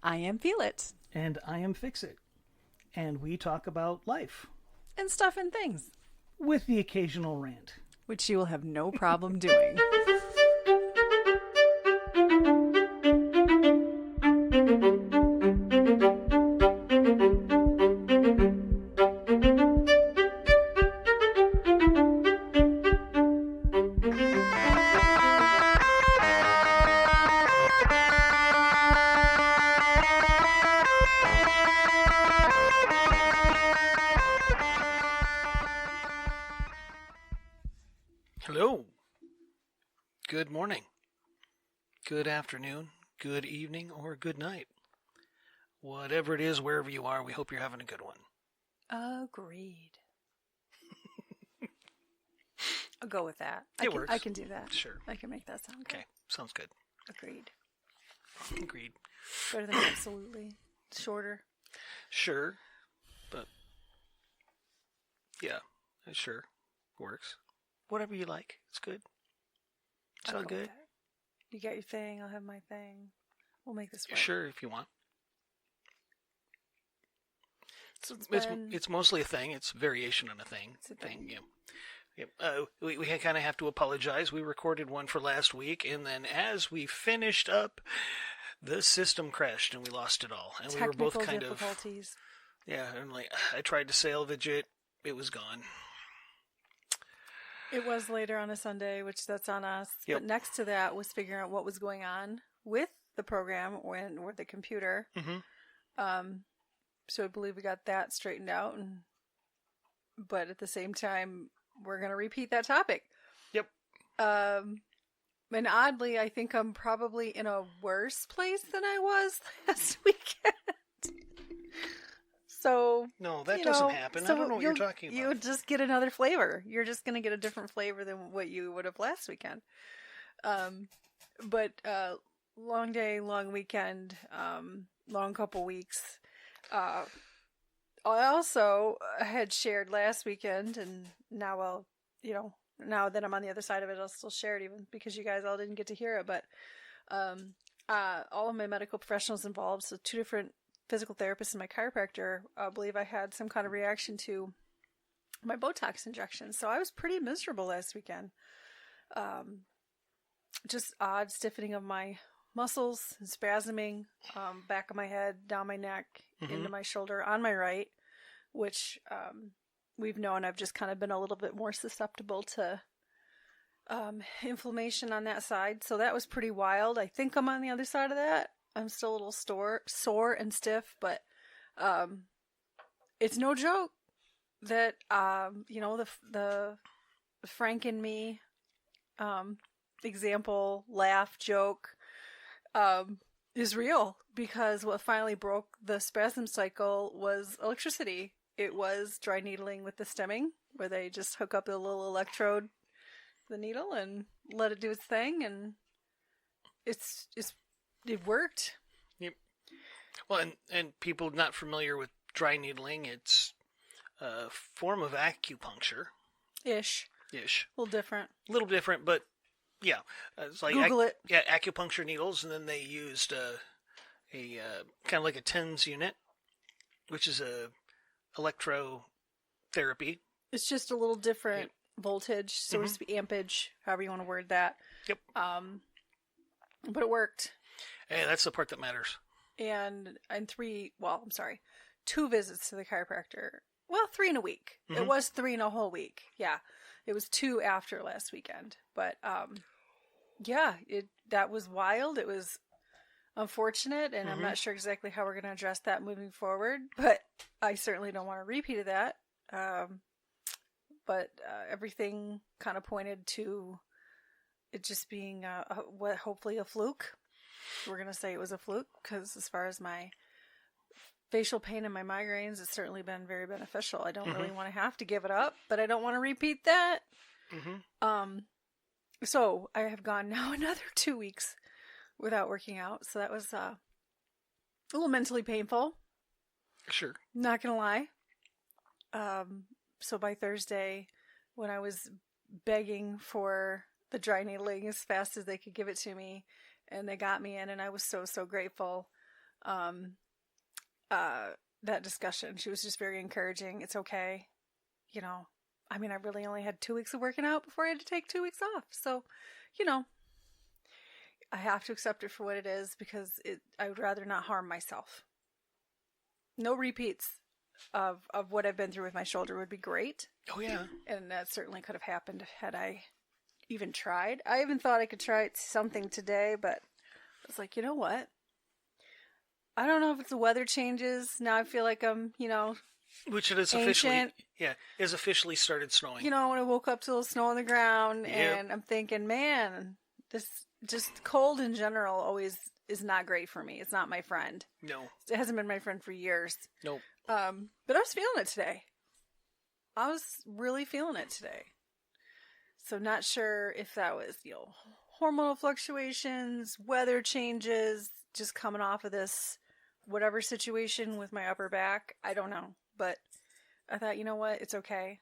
I am Feel It. And I am Fix It. And we talk about life. And stuff and things. With the occasional rant. Which you will have no problem doing. Hello. Good morning. Good afternoon. Good evening. Or good night. Whatever it is, wherever you are, we hope you're having a good one. Agreed. I'll go with that. It works. I can do that. Sure. I can make that sound good. Okay. Sounds good. Agreed. Agreed. Better than absolutely. Shorter. Sure. But, yeah. Sure. Works. Whatever you like. It's good. It's all good. You got your thing. I'll have my thing. We'll make this work. Sure, if you want. So It's mostly a thing. It's variation on a thing. It's a thing. Yeah. We kind of have to apologize. We recorded one for last week, and then as we finished up, the system crashed and we lost it all. And we were both kind difficulties. Yeah, and I tried to salvage it. It was gone. It was later on a Sunday, which that's on us. Yep. But next to that was figuring out what was going on with the program or the computer. Mm-hmm. So I believe we got that straightened out. But at the same time, we're going to repeat that topic. Yep. And oddly, I think I'm probably in a worse place than I was last weekend. So no, that doesn't happen. So I don't know what you're talking about. You just get another flavor. You're just going to get a different flavor than what you would have last weekend. But long day, long weekend, long couple weeks. I also had shared last weekend, and now now that I'm on the other side of it, I'll still share it even because you guys all didn't get to hear it. But all of my medical professionals involved, so 2 different physical therapists and my chiropractor, believe I had some kind of reaction to my Botox injection. So I was pretty miserable last weekend. Just odd stiffening of my muscles and spasming, back of my head, down my neck, into my shoulder, on my right, which we've known I've just kind of been a little bit more susceptible to inflammation on that side. So that was pretty wild. I think I'm on the other side of that. I'm still a little sore and stiff, but it's no joke that the Frank and me example, laugh, joke is real, because what finally broke the spasm cycle was electricity. It was dry needling with the stemming, where they just hook up a little electrode to the needle and let it do its thing, and it worked. Yep. Well, and people not familiar with dry needling, it's a form of acupuncture. Ish. A little different. A little different, but yeah. It's like Google it. Yeah, acupuncture needles, and then they used a kind of like a TENS unit, which is a electrotherapy. It's just a little different voltage, so to speak, ampage, however you want to word that. Yep. But it worked. Hey, that's the part that matters. And 2 visits to the chiropractor. Well, 3 in a week. It was 3 in a whole week. Yeah. It was 2 after last weekend. But, that was wild. It was unfortunate, and I'm not sure exactly how we're going to address that moving forward, but I certainly don't want a repeat of that. But everything kind of pointed to it just being hopefully a fluke. We're going to say it was a fluke, because as far as my facial pain and my migraines, it's certainly been very beneficial. I don't really want to have to give it up, but I don't want to repeat that. So I have gone now another 2 weeks without working out. So that was a little mentally painful. Sure. Not going to lie. So by Thursday, when I was begging for the dry needling as fast as they could give it to me, and they got me in, and I was so, so grateful. um, that discussion. She was just very encouraging. It's okay. You know, I mean, I really only had 2 weeks of working out before I had to take 2 weeks off. So, you know, I have to accept it for what it is because I would rather not harm myself. No repeats of what I've been through with my shoulder would be great. Oh, yeah. And that certainly could have happened had I even tried. I even thought I could try something today, but I was like, you know what? I don't know if it's the weather changes. Now I feel like I'm, which it is ancient. is officially started snowing. When I woke up to a little snow on the ground, Yep. and I'm thinking, man, this just cold in general always is not great for me. It's not my friend. No. It hasn't been my friend for years. Nope. But I was feeling it today. I was really feeling it today. So not sure if that was, hormonal fluctuations, weather changes, just coming off of this whatever situation with my upper back. I don't know. But I thought, you know what? It's okay.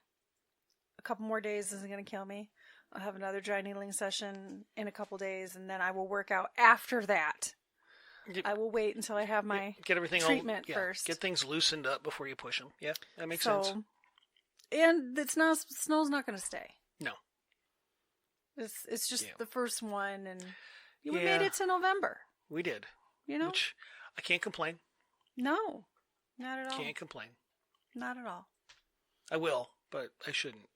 A couple more days isn't going to kill me. I'll have another dry needling session in a couple days, and then I will work out after that. I will wait until I have my get everything treatment first. Get things loosened up before you push them. Yeah, that makes sense. And snow's not going to stay. No. It's just the first one, and we made it to November. We did. Which I can't complain. No, not at all. Can't complain. Not at all. I will, but I shouldn't.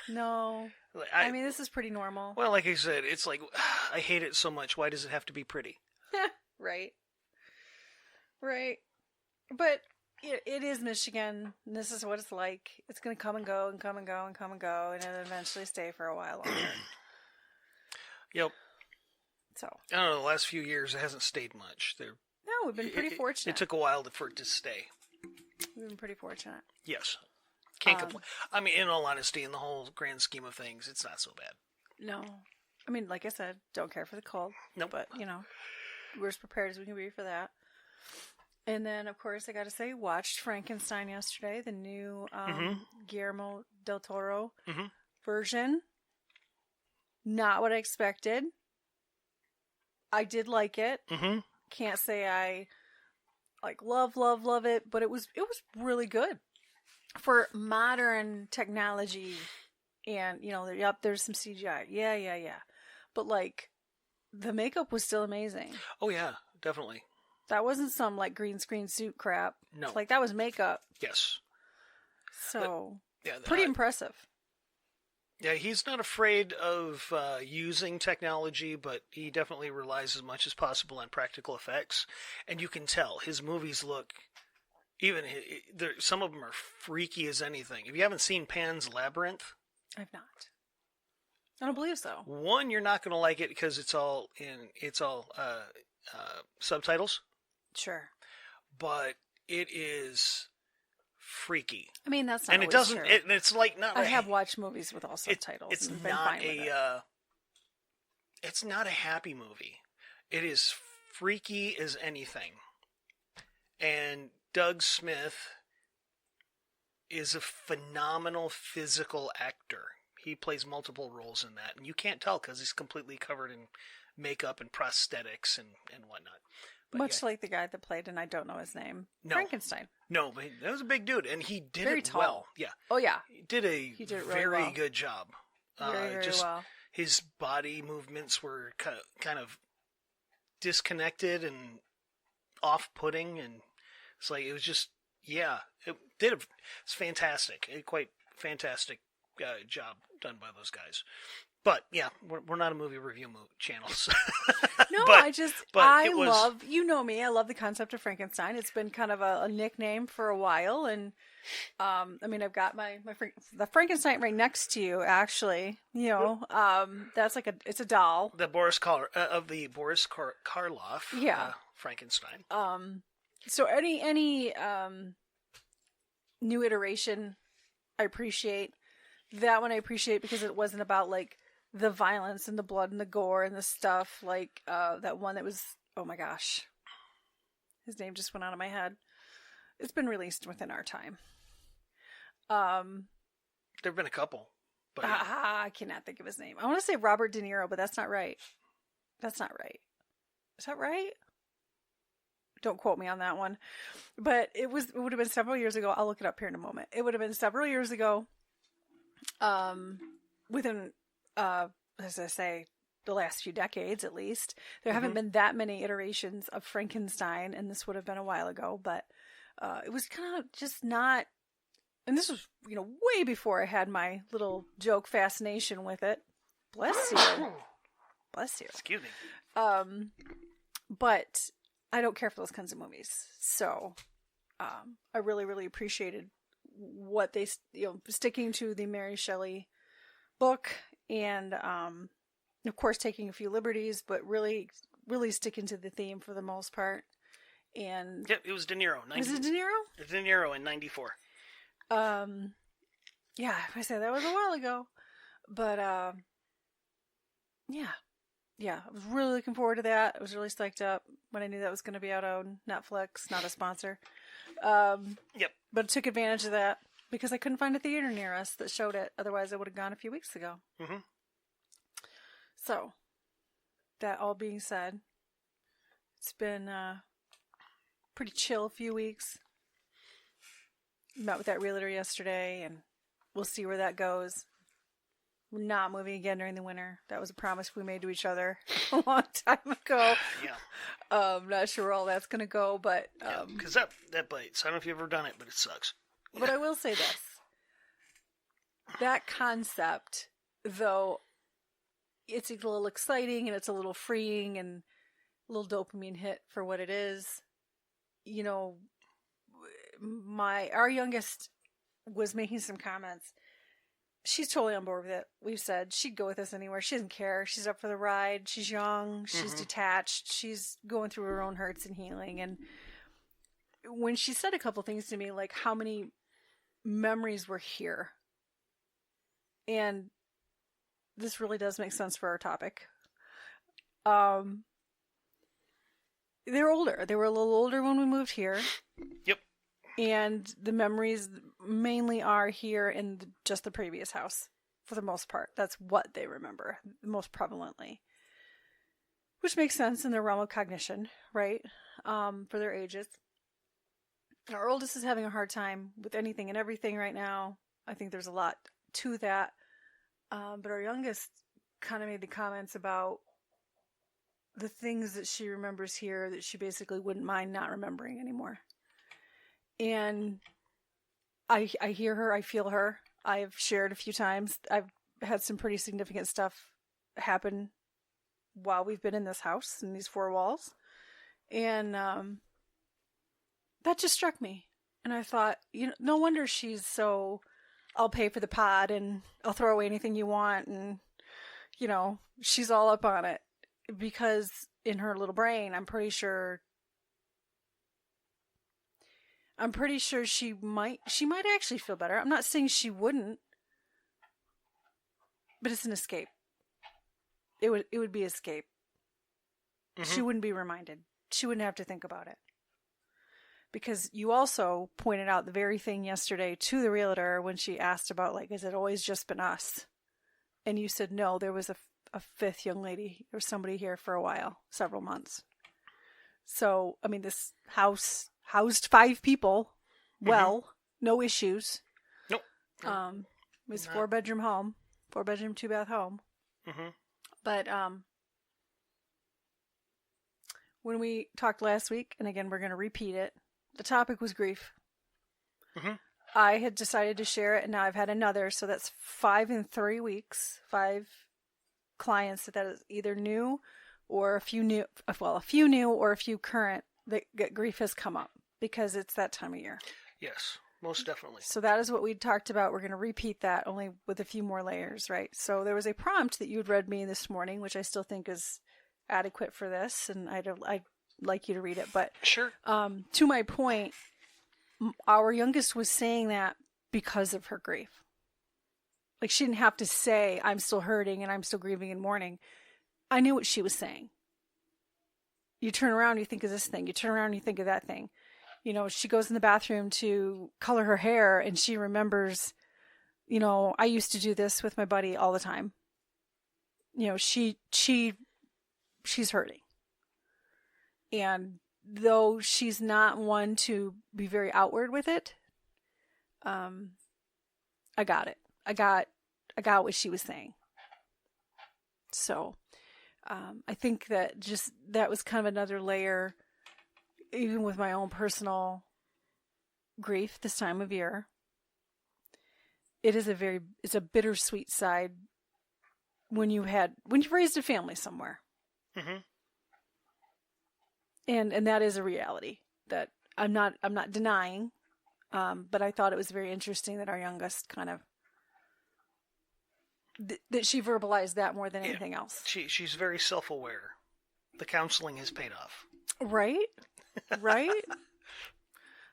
No. I mean, this is pretty normal. Well, like I said, it's like, I hate it so much. Why does it have to be pretty? Right. But it is Michigan, and this is what it's like. It's going to come and go and come and go and come and go, and it'll eventually stay for a while longer. Yep. So. I don't know, the last few years, it hasn't stayed much. No, we've been pretty fortunate. It took a while for it to stay. We've been pretty fortunate. Yes. Can't complain. I mean, in all honesty, in the whole grand scheme of things, it's not so bad. No. I mean, like I said, don't care for the cold. Nope. But, we're as prepared as we can be for that. And then, of course, I got to say, watched Frankenstein yesterday, the new Guillermo del Toro version. Not what I expected. I did like it. Mm-hmm. Can't say I love it, but it was really good for modern technology. And there's some CGI. Yeah. But the makeup was still amazing. Oh yeah, definitely. That wasn't some green screen suit crap. No, that was makeup. Yes. So pretty impressive. Yeah, he's not afraid of using technology, but he definitely relies as much as possible on practical effects. And you can tell his movies look, some of them are freaky as anything. If you haven't seen Pan's Labyrinth, I've not. I don't believe so. One, you're not going to like it because it's all subtitles. Sure. But it is freaky. I mean, that's not and it always doesn't. true. It's like not. I have watched movies with all subtitles. It's and been not fine with it. It's not a happy movie. It is freaky as anything. And Doug Smith is a phenomenal physical actor. He plays multiple roles in that, and you can't tell because he's completely covered in makeup and prosthetics and whatnot. But much like the guy that played, and I don't know his name, No. Frankenstein. No, but that was a big dude, and he did Very it tall. well. Yeah. Oh, yeah. He did it really very well. good job. Very well. His body movements were kind of disconnected and off-putting, and it's like it was just it's fantastic. Quite fantastic job done by those guys. But yeah, we're not a movie review channel. So. No, but I love, me, I love the concept of Frankenstein. It's been kind of a nickname for a while, and I mean, I've got the Frankenstein right next to you, actually. That's it's a doll. The Boris Karloff. Yeah. Frankenstein. So any new iteration, I appreciate. That one I appreciate because it wasn't about the violence and the blood and the gore and the stuff that one that was, oh my gosh, his name just went out of my head. It's been released within our time. There've been a couple, but I cannot think of his name. I want to say Robert De Niro, but that's not right. Is that right? Don't quote me on that one. But it would have been several years ago. I'll look it up here in a moment. It would have been several years ago. Within, as I say, the last few decades at least, there haven't been that many iterations of Frankenstein, and this would have been a while ago. But it was kind of just not. And this was, way before I had my little joke fascination with it. Bless you. Bless you. Excuse me. But I don't care for those kinds of movies. So, I really, really appreciated what they, sticking to the Mary Shelley book and, of course, taking a few liberties, but really, really sticking to the theme for the most part. And yep, it was De Niro. Was it De Niro? It was De Niro in 94. Yeah, I said that was a while ago, but, yeah, I was really looking forward to that. I was really psyched up when I knew that was going to be out on Netflix, not a sponsor. Yep. But I took advantage of that because I couldn't find a theater near us that showed it. Otherwise, I would have gone a few weeks ago. Mm-hmm. So, that all being said, it's been a pretty chill few weeks. Met with that realtor yesterday, and we'll see where that goes. We're not moving again during the winter. That was a promise we made to each other a long time ago. Yeah. Not sure where all that's going to go, but... Because that bites. I don't know if you've ever done it, but it sucks. But I will say this. That concept, though, it's a little exciting and it's a little freeing and a little dopamine hit for what it is. Our youngest was making some comments. She's totally on board with it. We've said she'd go with us anywhere. She doesn't care. She's up for the ride. She's young. She's detached. She's going through her own hurts and healing. And when she said a couple things to me, like how many memories were here. And this really does make sense for our topic. They're older. They were a little older when we moved here. Yep. And the memories mainly are here in just the previous house, for the most part. That's what they remember, most prevalently. Which makes sense in the realm of cognition, right? For their ages. Our oldest is having a hard time with anything and everything right now. I think there's a lot to that. But our youngest kind of made the comments about the things that she remembers here that she basically wouldn't mind not remembering anymore. And I hear her, I feel her. I've shared a few times. I've had some pretty significant stuff happen while we've been in this house, in these four walls. And that just struck me. And I thought, no wonder she's so, I'll pay for the pod and I'll throw away anything you want. And, she's all up on it. Because in her little brain, I'm pretty sure she might actually feel better. I'm not saying she wouldn't, but it's an escape. It would be escape. Mm-hmm. She wouldn't be reminded. She wouldn't have to think about it. Because you also pointed out the very thing yesterday to the realtor when she asked about, has it always just been us? And you said, no, there was a fifth young lady or somebody here for a while, several months. So, this house housed 5 people. Well, no issues. Nope. It was a 4-bedroom home, 4-bedroom, 2-bath home. Mm-hmm. But when we talked last week, and again, we're going to repeat it, the topic was grief. Mm-hmm. I had decided to share it, and now I've had another, so that's 5 in 3 weeks, 5 clients that is either new or a few new or a few current that grief has come up because it's that time of year. Yes, most definitely. So that is what we talked about. We're going to repeat that only with a few more layers, right? So there was a prompt that you had read me this morning, which I still think is adequate for this, and I'd like you to read it. But sure. To my point, our youngest was saying that because of her grief. She didn't have to say, I'm still hurting and I'm still grieving and mourning. I knew what she was saying. You turn around, you think of this thing. You turn around, you think of that thing. She goes in the bathroom to color her hair and she remembers, I used to do this with my buddy all the time. She's hurting. And though she's not one to be very outward with it, I got it. I got what she was saying. So, I think that that was kind of another layer, even with my own personal grief this time of year. It's a bittersweet side when you've raised a family somewhere. Mm-hmm. And that is a reality that I'm not denying. But I thought it was very interesting that our youngest kind of that she verbalized that more than anything else. She's very self-aware. The counseling has paid off. Right? Right?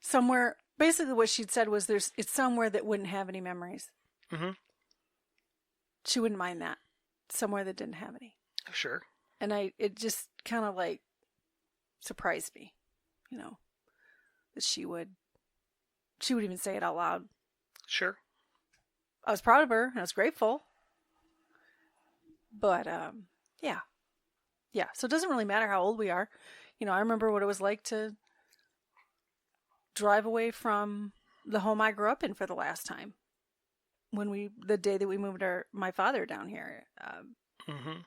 Somewhere, basically what she'd said was it's somewhere that wouldn't have any memories. Mm-hmm. She wouldn't mind that. Somewhere that didn't have any. Sure. And it just kind of like surprised me, that she would even say it out loud. Sure. I was proud of her and I was grateful. But, yeah. Yeah. So it doesn't really matter how old we are. I remember what it was like to drive away from the home I grew up in for the last time. The day that we moved my father down here. Mm-hmm.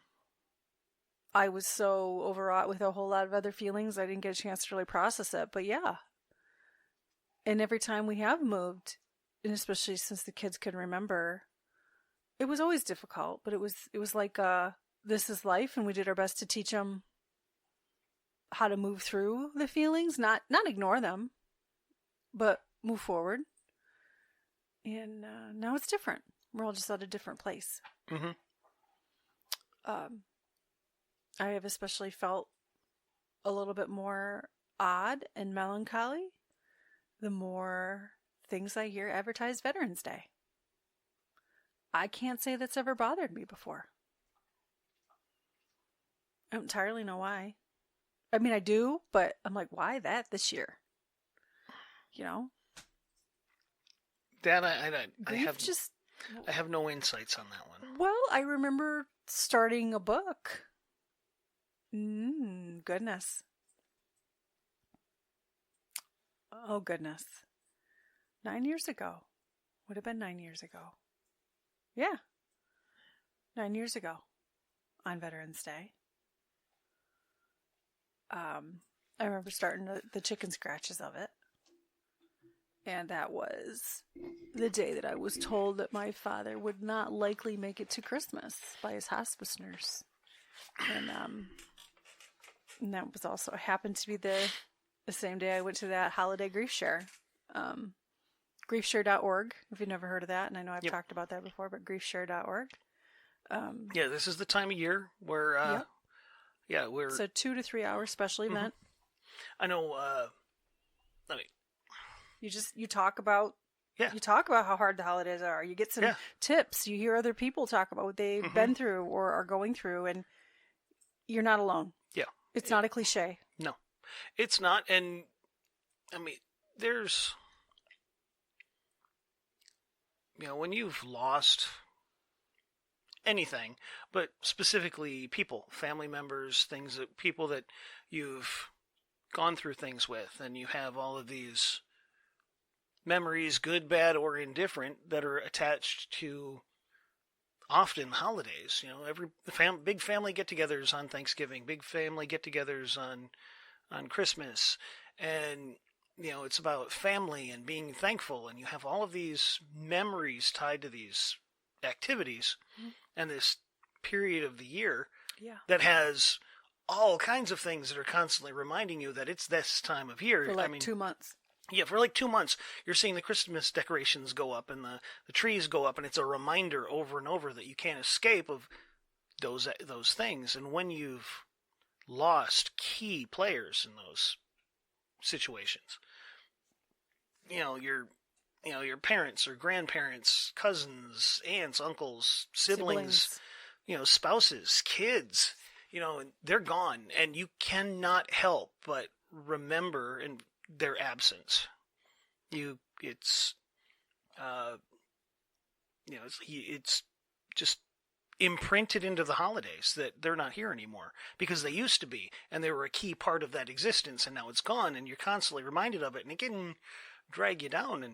I was so overwrought with a whole lot of other feelings. I didn't get a chance to really process it. But yeah. And every time we have moved, and especially since the kids can remember, it was always difficult, but it was like, this is life, and we did our best to teach them how to move through the feelings, not ignore them, but move forward. And now it's different. We're all just at a different place. Mm-hmm. I have especially felt a little bit more odd and melancholy the more things I hear advertised Veterans Day. I can't say that's ever bothered me before. I don't entirely know why. I mean, I do, but I'm like, why that this year? That I have no insights on that one. Well, I remember starting a book. Goodness. Oh, goodness. 9 years ago. Would have been 9 years ago. Yeah. 9 years ago on Veterans Day. I remember starting the chicken scratches of it. And that was the day that I was told that my father would not likely make it to Christmas by his hospice nurse. And that was also happened to be the same day I went to that holiday grief share. Griefshare.org, if you've never heard of that, and I know I've talked about that before, but griefshare.org. Yeah, this is the time of year where, we're... It's a 2 to 3 hour special event. I know, You talk about how hard the holidays are. You get some tips. You hear other people talk about what they've been through or are going through, and you're not alone. Yeah. It's not a cliche. No, it's not. And I mean, there's, when you've lost anything, but specifically people, family members, people that you've gone through things with, and you have all of these memories, good, bad, or indifferent, that are attached to often holidays. Every big family get-togethers on Thanksgiving, big family get-togethers on Christmas, and it's about family and being thankful, and you have all of these memories tied to these activities and this period of the year that has all kinds of things that are constantly reminding you that it's this time of year. For 2 months. Yeah, for like 2 months, you're seeing the Christmas decorations go up and the trees go up, and it's a reminder over and over that you can't escape of those things. And when you've lost key players in those situations, your parents or grandparents, cousins, aunts, uncles, siblings. Spouses, kids, and they're gone, and you cannot help but remember their absence. It's just imprinted into the holidays that they're not here anymore because they used to be, and they were a key part of that existence, and now it's gone, and you're constantly reminded of it, and it can drag you down. And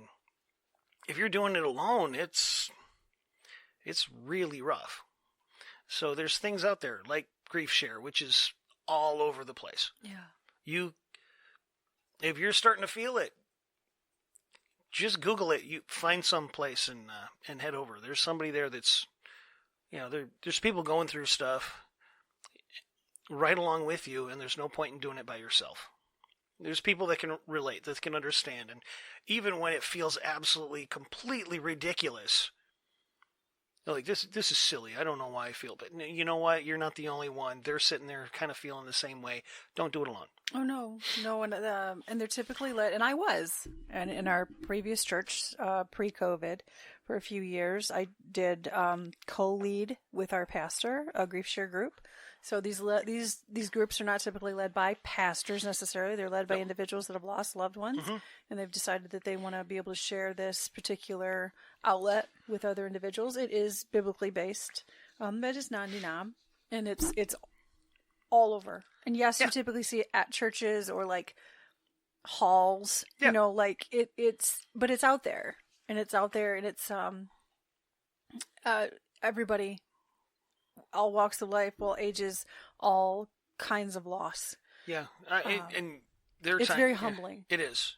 if you're doing it alone, it's really rough. So there's things out there like Grief Share, which is all over the place. Yeah. If you're starting to feel it, just Google it. You find some place and head over. There's somebody there that's, there's people going through stuff right along with you, and there's no point in doing it by yourself. There's people that can relate, that can understand, and even when it feels absolutely, completely ridiculous, like, this is silly. I don't know why I feel, but you know what? You're not the only one. They're sitting there kind of feeling the same way. Don't do it alone. Oh, no. And they're typically led, and I was, and in our previous church, pre-COVID, for a few years, I did co-lead with our pastor, a grief share group. So these groups are not typically led by pastors necessarily. They're led by individuals that have lost loved ones, and they've decided that they want to be able to share this particular outlet with other individuals. It is biblically based, but it's non-denom, and it's all over. And yes, you typically see it at churches or like halls, like but it's out there, and it's everybody. All walks of life, all ages, all kinds of loss. Yeah, and it's very humbling. It is.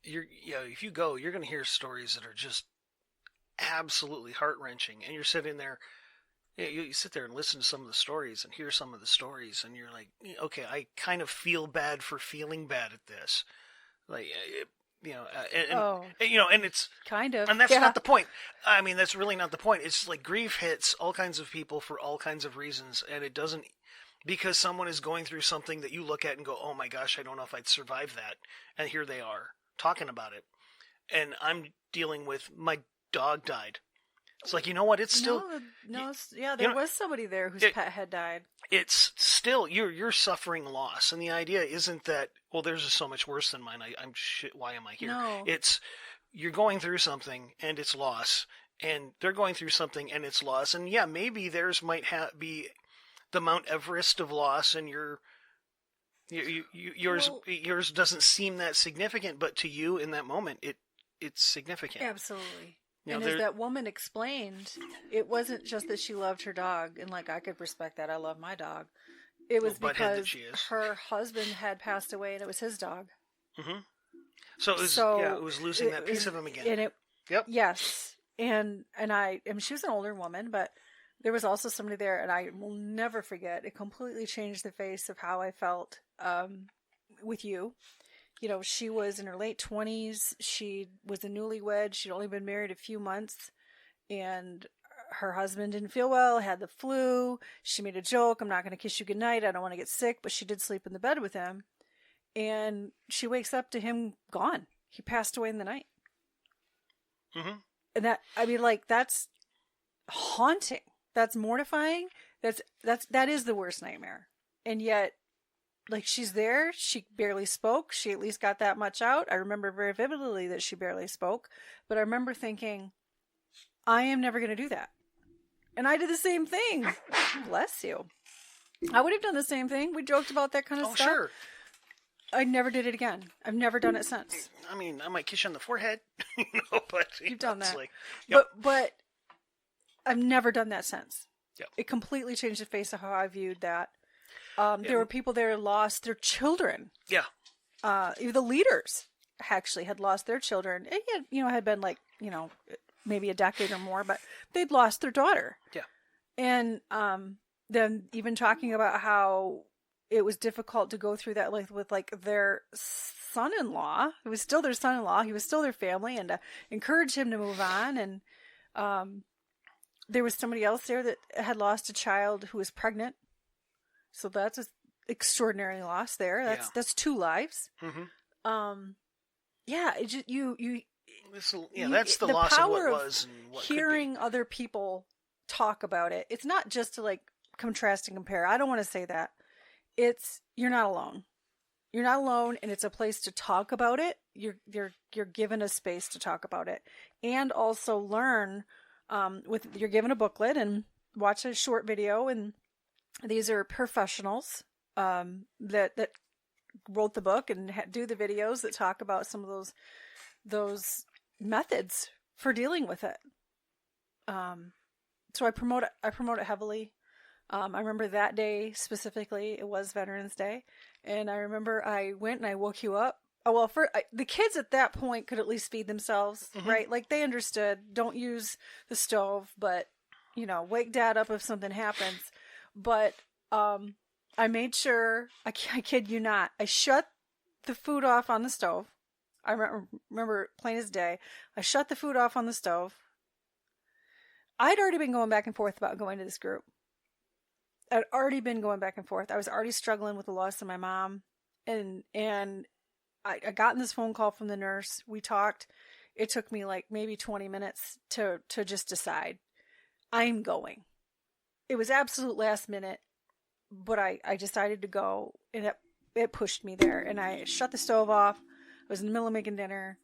If you go, you're going to hear stories that are just absolutely heart-wrenching, and you're sitting there. You sit there and listen to some of the stories and hear some of the stories, and you're like, okay, I kind of feel bad for feeling bad at this, like. And it's kind of, and that's not the point. I mean, that's really not the point. It's like grief hits all kinds of people for all kinds of reasons, and it doesn't, because someone is going through something that you look at and go, oh my gosh, I don't know if I'd survive that. And here they are talking about it. And I'm dealing with my dog died. It's like, you know what? It's still there was somebody there whose pet had died. It's still you're suffering loss, and the idea isn't that, well, theirs is so much worse than mine. I'm shit. Why am I here? No. It's you're going through something and it's loss, and they're going through something and it's loss, and maybe theirs might be the Mount Everest of loss, and yours doesn't seem that significant, but to you in that moment it's significant. Absolutely. And as that woman explained, it wasn't just that she loved her dog, and like, I could respect that. I love my dog. It was because her husband had passed away, and it was his dog. Mm-hmm. So it was losing that piece of him again. And yes, and she was an older woman, but there was also somebody there, and I will never forget. It completely changed the face of how I felt with you. She was in her late 20s. She was a newlywed. She'd only been married a few months, and her husband didn't feel well, had the flu. She made a joke, I'm not going to kiss you goodnight. I don't want to get sick, but she did sleep in the bed with him. And she wakes up to him gone. He passed away in the night. Mm-hmm. And that's haunting. That's mortifying. That is the worst nightmare. And yet, like, she's there. She barely spoke. She at least got that much out. I remember very vividly that she barely spoke. But I remember thinking, I am never going to do that. And I did the same thing. Bless you. I would have done the same thing. We joked about that kind of stuff. Sure. I never did it again. I've never done it since. I mean, I might kiss you on the forehead. But you've done that. Like, But I've never done that since. Yep. It completely changed the face of how I viewed that. There were people there who lost their children. Yeah. The leaders actually had lost their children. It had been like, maybe a decade or more, but they'd lost their daughter. Yeah. And then even talking about how it was difficult to go through that with their son-in-law. It was still their son-in-law. He was still their family, and to encourage him to move on. And there was somebody else there that had lost a child who was pregnant. So that's an extraordinary loss there. That's two lives. Mm-hmm. It just, that's the loss of what was and what hearing could be. Other people talk about it. It's not just to like contrast and compare. I don't want to say that. It's, you're not alone. You're not alone, and it's a place to talk about it. You're given a space to talk about it, and also learn you're given a booklet and watch a short video, and these are professionals that wrote the book and do the videos that talk about some of those methods for dealing with it. So I promote it heavily. I remember that day specifically, it was Veterans Day, and I remember I went and I woke you up. Oh, well, the kids at that point could at least feed themselves, right? Like, they understood, don't use the stove, but, wake dad up if something happens. But I made sure, I kid you not, I shut the food off on the stove. I remember plain as day. I shut the food off on the stove. I'd already been going back and forth about going to this group. I'd already been going back and forth. I was already struggling with the loss of my mom. And I got this phone call from the nurse. We talked. It took me like maybe 20 minutes to just decide. I'm going. It was absolute last minute, but I decided to go, and it pushed me there. And I shut the stove off. I was in the middle of making dinner.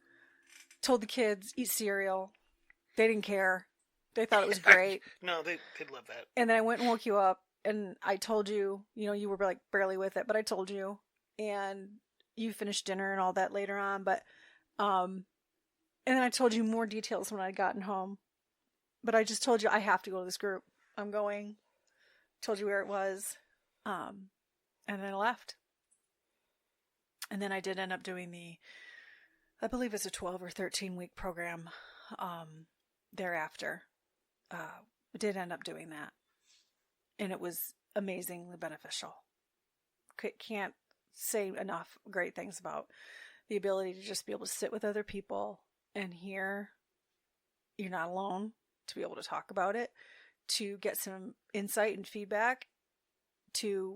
Told the kids, eat cereal. They didn't care. They thought it was great. No, they'd love that. And then I went and woke you up, and I told you, you were like barely with it, but I told you, and you finished dinner and all that later on. But, and then I told you more details when I'd gotten home. But I just told you I have to go to this group. I'm going. Told you where it was. And then I left. And then I did end up doing I believe it's a 12 or 13 week program thereafter. I did end up doing that. And it was amazingly beneficial. Can't say enough great things about the ability to just be able to sit with other people and hear you're not alone, to be able to talk about it, to get some insight and feedback, to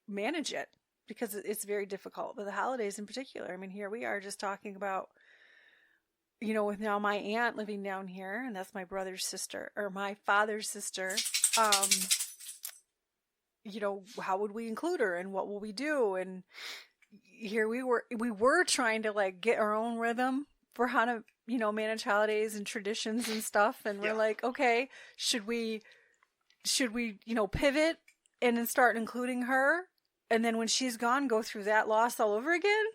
manage it, because it's very difficult with the holidays in particular. I mean, here we are just talking about, with now my aunt living down here, and that's my brother's sister, or my father's sister. How would we include her, and what will we do? And here we were trying to like get our own rhythm for how to, manage holidays and traditions and stuff. And we're like, okay, should we, pivot and then start including her? And then when she's gone, go through that loss all over again?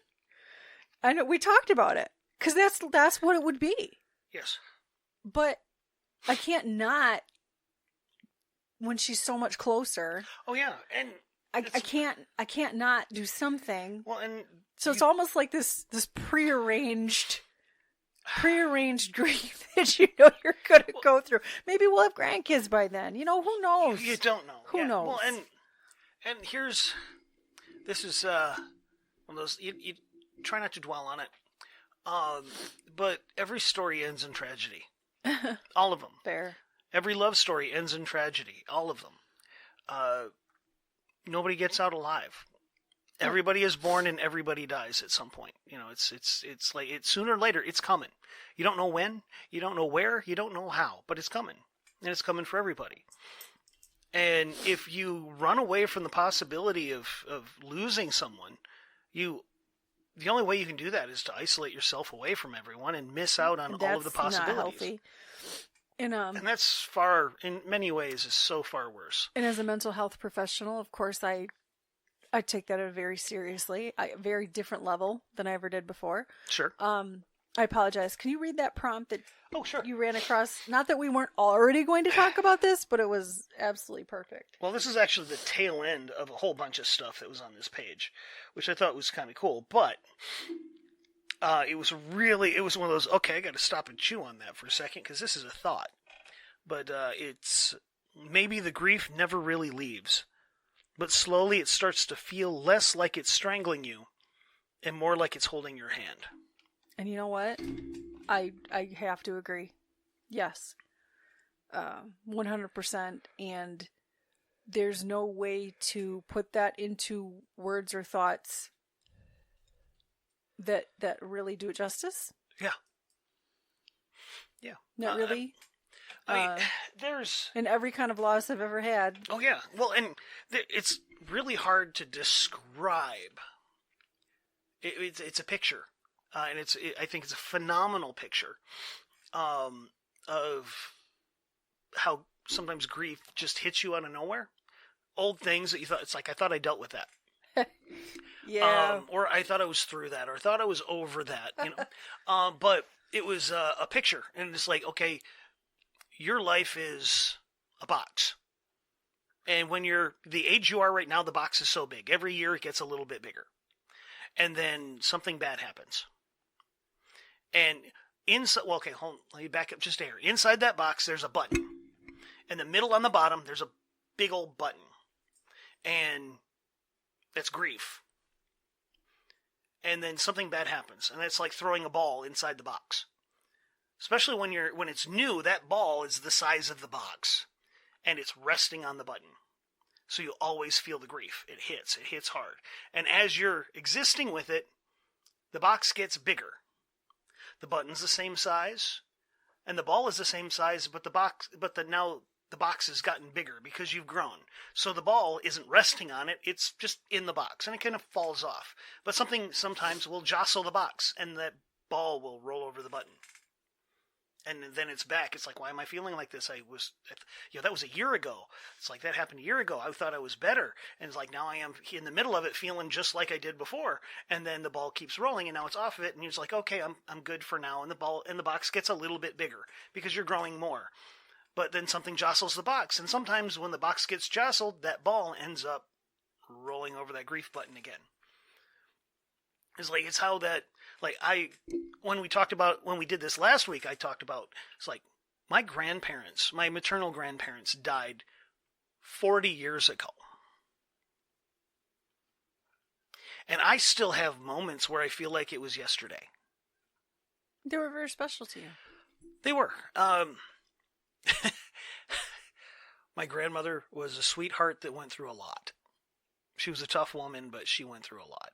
I know we talked about it, because that's what it would be. Yes. But I can't not, when she's so much closer. Oh yeah, and I can't not do something. Well, and so it's almost like this prearranged grief that you're gonna go through. Maybe we'll have grandkids by then. Who knows? You don't know. Who knows? Well, and this is one of those, you try not to dwell on it. But every story ends in tragedy. All of them. Fair. Every love story ends in tragedy. All of them. Nobody gets out alive. Everybody is born and everybody dies at some point. It's like sooner or later it's coming. You don't know when, you don't know where, you don't know how, but it's coming, and it's coming for everybody. And if you run away from the possibility of losing someone, the only way you can do that is to isolate yourself away from everyone and miss out on all of the possibilities. Not healthy. And that's far, in many ways, is so far worse. And as a mental health professional, of course, I take that very seriously. A very different level than I ever did before. Sure. I apologize. Can you read that prompt that sure. you ran across? Not that we weren't already going to talk about this, but it was absolutely perfect. Well, this is actually the tail end of a whole bunch of stuff that was on this page, which I thought was kind of cool. But it was one of those, okay, I got to stop and chew on that for a second, because this is a thought. But it's, maybe the grief never really leaves, but slowly it starts to feel less like it's strangling you and more like it's holding your hand. And you know what? I have to agree. Yes. 100%. And there's no way to put that into words or thoughts that really do it justice. Yeah. Yeah. Not really. I mean, there's... in every kind of loss I've ever had. Oh, yeah. Well, and it's really hard to describe. It's a picture. And I think it's a phenomenal picture of how sometimes grief just hits you out of nowhere. Old things that you thought, it's like, I thought I dealt with that. Yeah. Or I thought I was through that, or I thought I was over that, but it was a picture, and it's like, okay, your life is a box. And when you're the age you are right now, the box is so big. Every year it gets a little bit bigger. And then something bad happens. And inside, well, okay, hold on, let me back up just a hair. Inside that box, there's a button. In the middle on the bottom, there's a big old button. And that's grief. And then something bad happens. And it's like throwing a ball inside the box. Especially when it's new, that ball is the size of the box. And it's resting on the button. So you always feel the grief. It hits hard. And as you're existing with it, the box gets bigger. The button's the same size, and the ball is the same size, but now the box has gotten bigger because you've grown. So the ball isn't resting on it, it's just in the box, and it kind of falls off. But something sometimes will jostle the box, and that ball will roll over the button. And then it's back. It's like, why am I feeling like this? That was a year ago. It's like, that happened a year ago. I thought I was better. And it's like, now I am in the middle of it feeling just like I did before. And then the ball keeps rolling, and now it's off of it. And you're just like, okay, I'm good for now. And the box gets a little bit bigger because you're growing more. But then something jostles the box. And sometimes when the box gets jostled, that ball ends up rolling over that grief button again. It's how that, like, when we did this last week, I talked about, it's like, my maternal grandparents died 40 years ago. And I still have moments where I feel like it was yesterday. They were very special to you. They were. My grandmother was a sweetheart that went through a lot. She was a tough woman, but she went through a lot.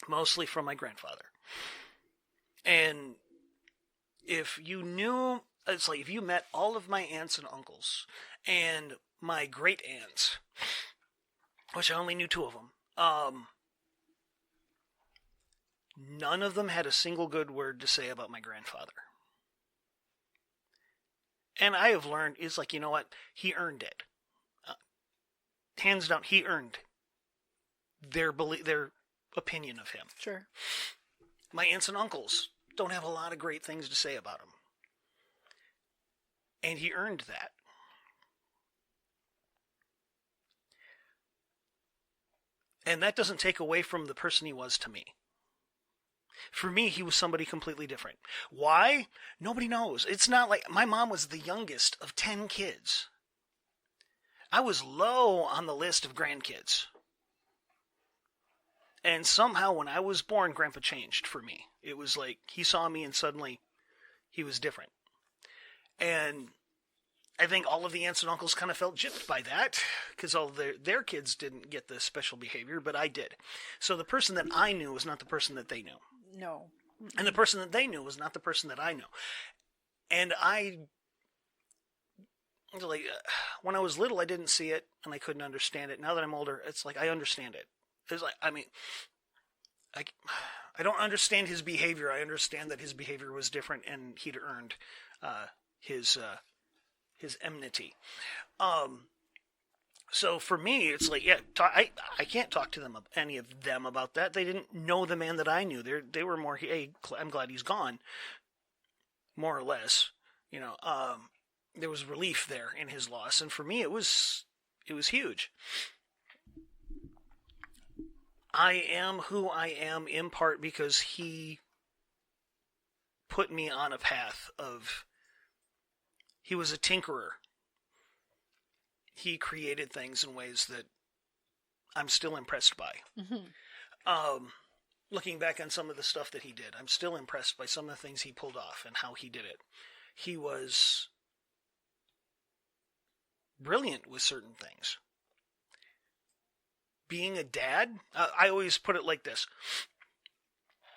Mostly from my grandfather. And if you knew, it's like if you met all of my aunts and uncles and my great aunts, which I only knew 2 of them, none of them had a single good word to say about my grandfather. And I have learned, it's like, you know what? He earned it. Hands down, he earned their opinion of him. Sure. My aunts and uncles don't have a lot of great things to say about him. And he earned that. And that doesn't take away from the person he was to me. For me, he was somebody completely different. Why? Nobody knows. It's not like, my mom was the youngest of 10 kids. I was low on the list of grandkids. And somehow when I was born, Grandpa changed for me. It was like he saw me and suddenly he was different. And I think all of the aunts and uncles kind of felt gypped by that because all their kids didn't get the special behavior, but I did. So the person that I knew was not the person that they knew. No. And the person that they knew was not the person that I knew. And when I was little, I didn't see it and I couldn't understand it. Now that I'm older, it's like I understand it. It's like, I don't understand his behavior. I understand that his behavior was different and he'd earned his enmity. So for me, it's like, yeah, I can't talk to any of them about that. They didn't know the man that I knew. They were more, hey, I'm glad he's gone, more or less. There was relief there in his loss, and for me, it was huge. I am who I am in part because he put me on a path he was a tinkerer. He created things in ways that I'm still impressed by. Mm-hmm. Looking back on some of the stuff that he did, I'm still impressed by some of the things he pulled off and how he did it. He was brilliant with certain things. Being a dad, I always put it like this.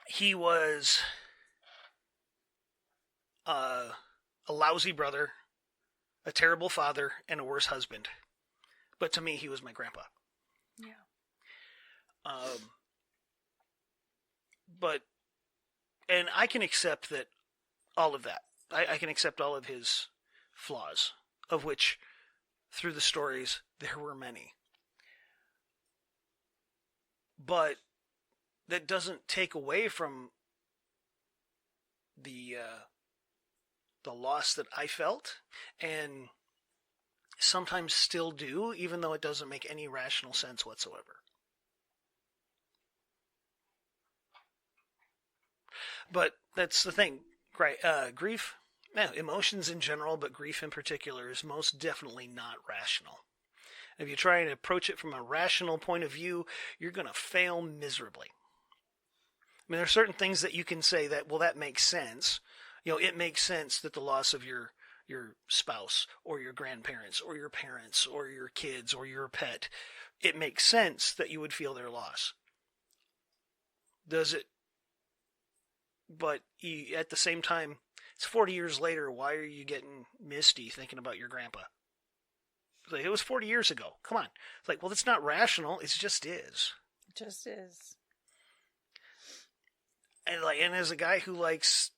He was a lousy brother, a terrible father, and a worse husband. But to me, he was my grandpa. Yeah. And I can accept that, all of that. I can accept all of his flaws. of which, through the stories, there were many. But that doesn't take away from the loss that I felt, and sometimes still do, even though it doesn't make any rational sense whatsoever. But that's the thing. Grief, emotions in general, but grief in particular, is most definitely not rational. If you try and approach it from a rational point of view, you're going to fail miserably. I mean, there are certain things that you can say that, well, that makes sense. It makes sense that the loss of your spouse or your grandparents or your parents or your kids or your pet, it makes sense that you would feel their loss. Does it? But at the same time, it's 40 years later. Why are you getting misty thinking about your grandpa? Like, it was 40 years ago. Come on. It's like, well, it's not rational. It just is. It just is. And as a guy who likes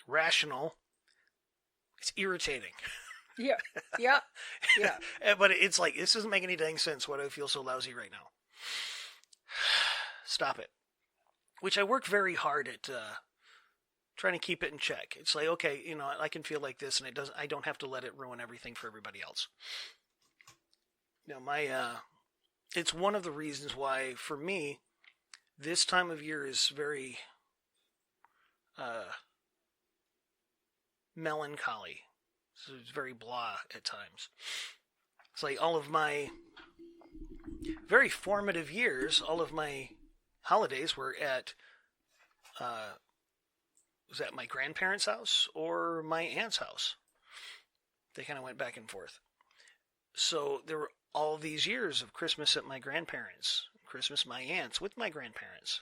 rational, it's irritating. Yeah. But it's like, this doesn't make any dang sense. Why do I feel so lousy right now? Stop it. Which I work very hard at trying to keep it in check. It's like, okay, I can feel like this, and I don't have to let it ruin everything for everybody else. It's one of the reasons why, for me, this time of year is very melancholy. So it's very blah at times. It's like all of my very formative years, all of my holidays were at was at my grandparents' house or my aunt's house. They kind of went back and forth. So there were all these years of Christmas at my grandparents', Christmas my aunt's with my grandparents,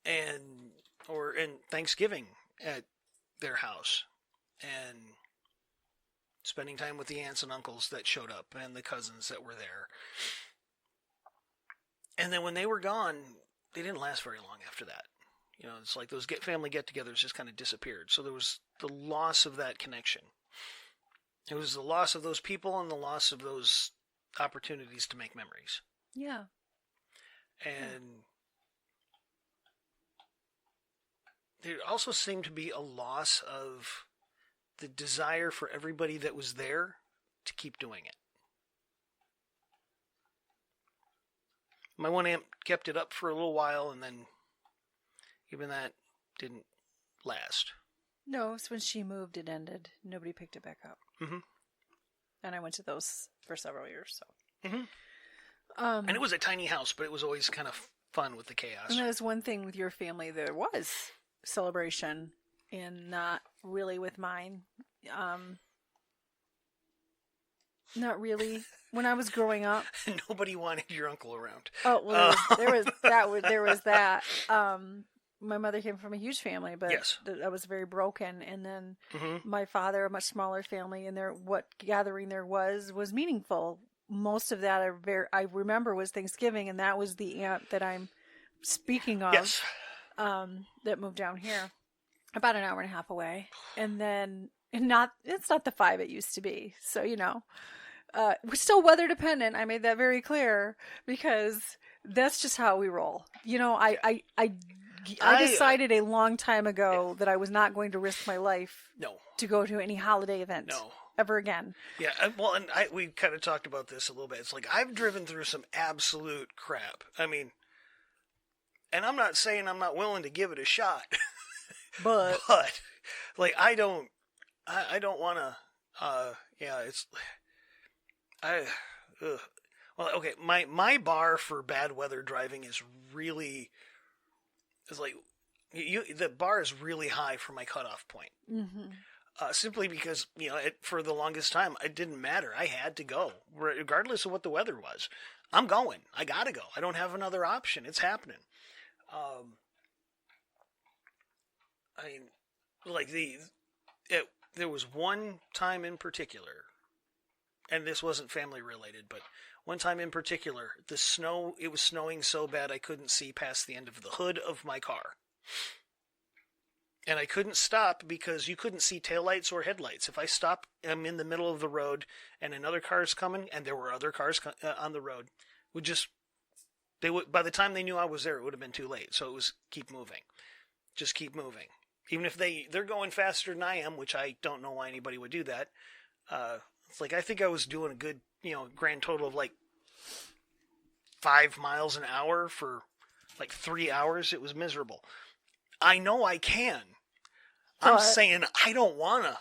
and Thanksgiving at their house, and spending time with the aunts and uncles that showed up and the cousins that were there. And then when they were gone, they didn't last very long after that. It's like those family get-togethers just kind of disappeared. So there was the loss of that connection. It was the loss of those people and the loss of those opportunities to make memories. Yeah. And there also seemed to be a loss of the desire for everybody that was there to keep doing it. My one aunt kept it up for a little while, and then even that didn't last. No, it's when she moved, it ended. Nobody picked it back up. Mm-hmm. And I went to those for several years. So. Mm-hmm. And it was a tiny house, but it was always kind of fun with the chaos. And that is one thing with your family. There was celebration, and not really with mine. Not really. When I was growing up, nobody wanted your uncle around. Oh well, there was that. My mother came from a huge family, but yes. I was very broken. And then my father, a much smaller family, and what gathering there was meaningful. Most of that I remember was Thanksgiving, and that was the aunt that I'm speaking of. Yes. That moved down here, about an hour and a half away, and then it's not the 5 it used to be. So we're still weather dependent. I made that very clear because that's just how we roll. I decided a long time ago that I was not going to risk my life to go to any holiday event ever again. Yeah, well, and we kind of talked about this a little bit. It's like I've driven through some absolute crap. I mean, and I'm not saying I'm not willing to give it a shot, but like I don't want to. It's. Well, okay. My bar for bad weather driving is really. It's like the bar is really high for my cutoff point. Mm-hmm. Simply because for the longest time it didn't matter. I had to go regardless of what the weather was. I'm going. I gotta go. I don't have another option. It's happening. I mean, like there was one time in particular, and this wasn't family related, but one time in particular, it was snowing so bad I couldn't see past the end of the hood of my car. And I couldn't stop because you couldn't see taillights or headlights. If I stop, I'm in the middle of the road and another car's coming, and there were other cars on the road, by the time they knew I was there, it would have been too late. So it was keep moving. Just keep moving. Even if they're going faster than I am, which I don't know why anybody would do that. It's like, I think I was doing a good, grand total of like 5 miles an hour for like 3 hours. It was miserable. I know I can. I'm saying I don't want to.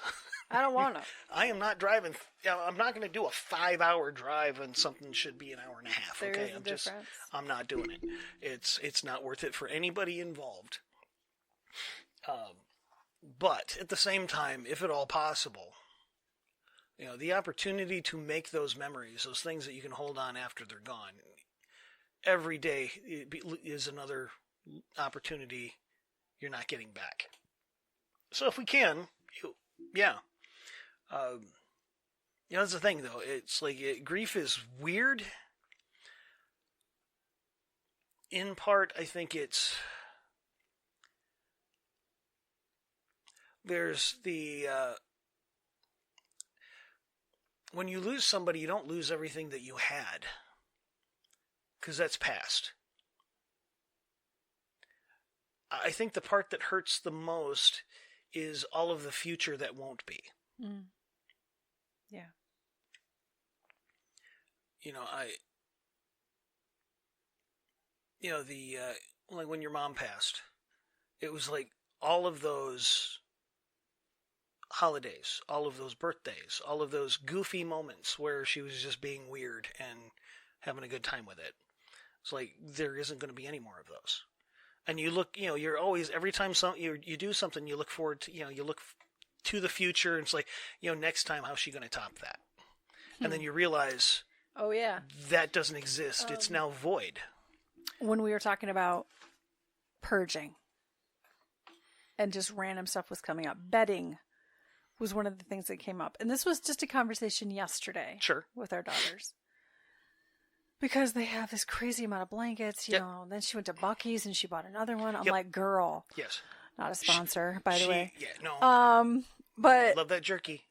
I don't want to. I am not driving. I'm not going to do a 5-hour drive when something should be an hour and a half. Okay, I'm not doing it. It's not worth it for anybody involved. But at the same time, if at all possible, the opportunity to make those memories, those things that you can hold on after they're gone, every day is another opportunity you're not getting back. So if we can, that's the thing, though. It's like grief is weird. In part, I think there's the when you lose somebody, you don't lose everything that you had, because that's past. I think the part that hurts the most is all of the future that won't be. Mm. Yeah. Like when your mom passed, it was like all of those holidays, all of those birthdays, all of those goofy moments where she was just being weird and having a good time with it. It's like there isn't going to be any more of those. And you look, you're always, every time you do something, you look forward to, you look to the future, and it's like, next time, how's she going to top that? And then you realize, oh yeah, that doesn't exist. It's now void. When we were talking about purging and just random stuff was coming up, bedding was one of the things that came up. And this was just a conversation yesterday. Sure. With our daughters. Because they have this crazy amount of blankets, you know. And then she went to Buc-ee's and she bought another one. I'm like, girl. Yes. Not a sponsor, by the way. Yeah, no. But I love that jerky.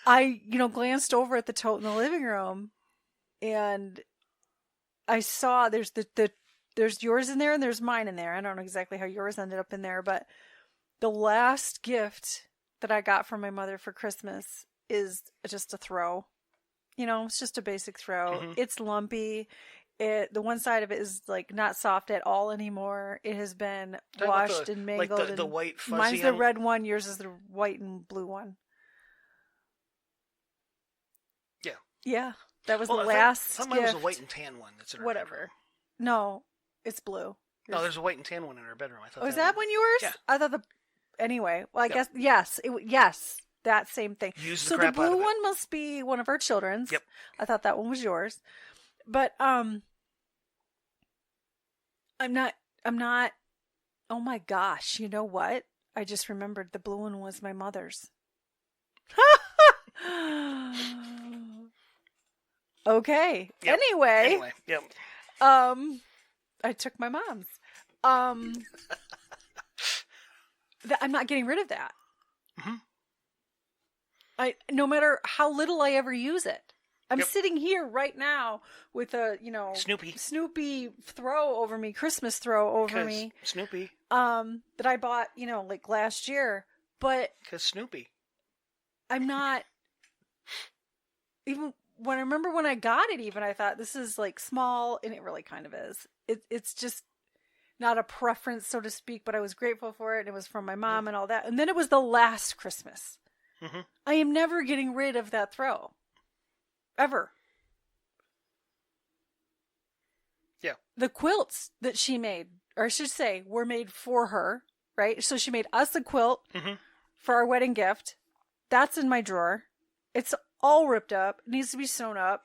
I, glanced over at the tote in the living room, and I saw there's there's yours in there and there's mine in there. I don't know exactly how yours ended up in there, but the last gift that I got from my mother for Christmas is just a throw. It's just a basic throw. Mm-hmm. It's lumpy. The one side of it is like not soft at all anymore. It has been washed and mangled. Like the white fuzzy. Mine's the red one. Yours is the white and blue one. Yeah. Yeah. That was the last gift. Mine was a white and tan one that's in our bedroom. No, it's blue. No, there's a white and tan one in our bedroom. I thought. Oh, is that one yours? Yeah. I thought Anyway, well, I guess yes. Yes, that same thing. So the blue one must be one of our children's. Yep. I thought that one was yours, but I'm not. Oh my gosh! You know what? I just remembered the blue one was my mother's. Okay. Yep. Anyway. Yep. I took my mom's. I'm not getting rid of that. Mm-hmm. No matter how little I ever use it. I'm sitting here right now with a, Snoopy throw over me, Christmas throw over me. Snoopy. That I bought, like last year. But. Because Snoopy. I'm not. Even when I remember when I got it, I thought this is like small, and it really kind of is. It's just not a preference, so to speak, but I was grateful for it. And it was from my mom and all that. And then it was the last Christmas. Mm-hmm. I am never getting rid of that throw. Ever. Yeah. The quilts that she made, or I should say, were made for her, right? So she made us a quilt for our wedding gift. That's in my drawer. It's all ripped up. It needs to be sewn up,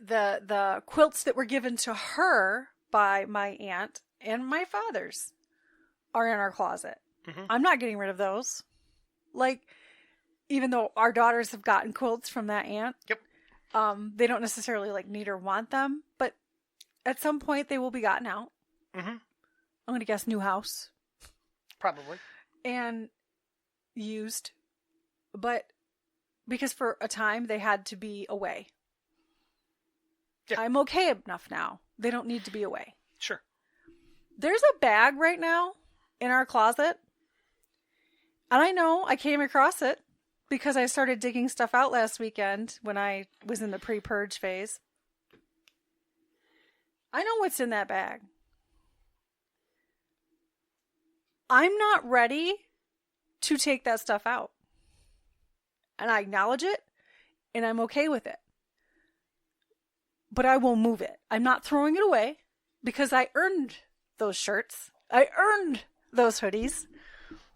The quilts that were given to her by my aunt and my father's are in our closet. Mm-hmm. I'm not getting rid of those. Like, even though our daughters have gotten quilts from that aunt. Yep. They don't necessarily like need or want them, but at some point they will be gotten out. Mm-hmm. I'm going to guess new house. Probably. And used. But because for a time they had to be away. Yeah. I'm okay enough now. They don't need to be away. Sure. There's a bag right now in our closet. And I know I came across it because I started digging stuff out last weekend when I was in the pre-purge phase. I know what's in that bag. I'm not ready to take that stuff out. And I acknowledge it, and I'm okay with it. But I will move it. I'm not throwing it away because I earned those shirts. I earned those hoodies.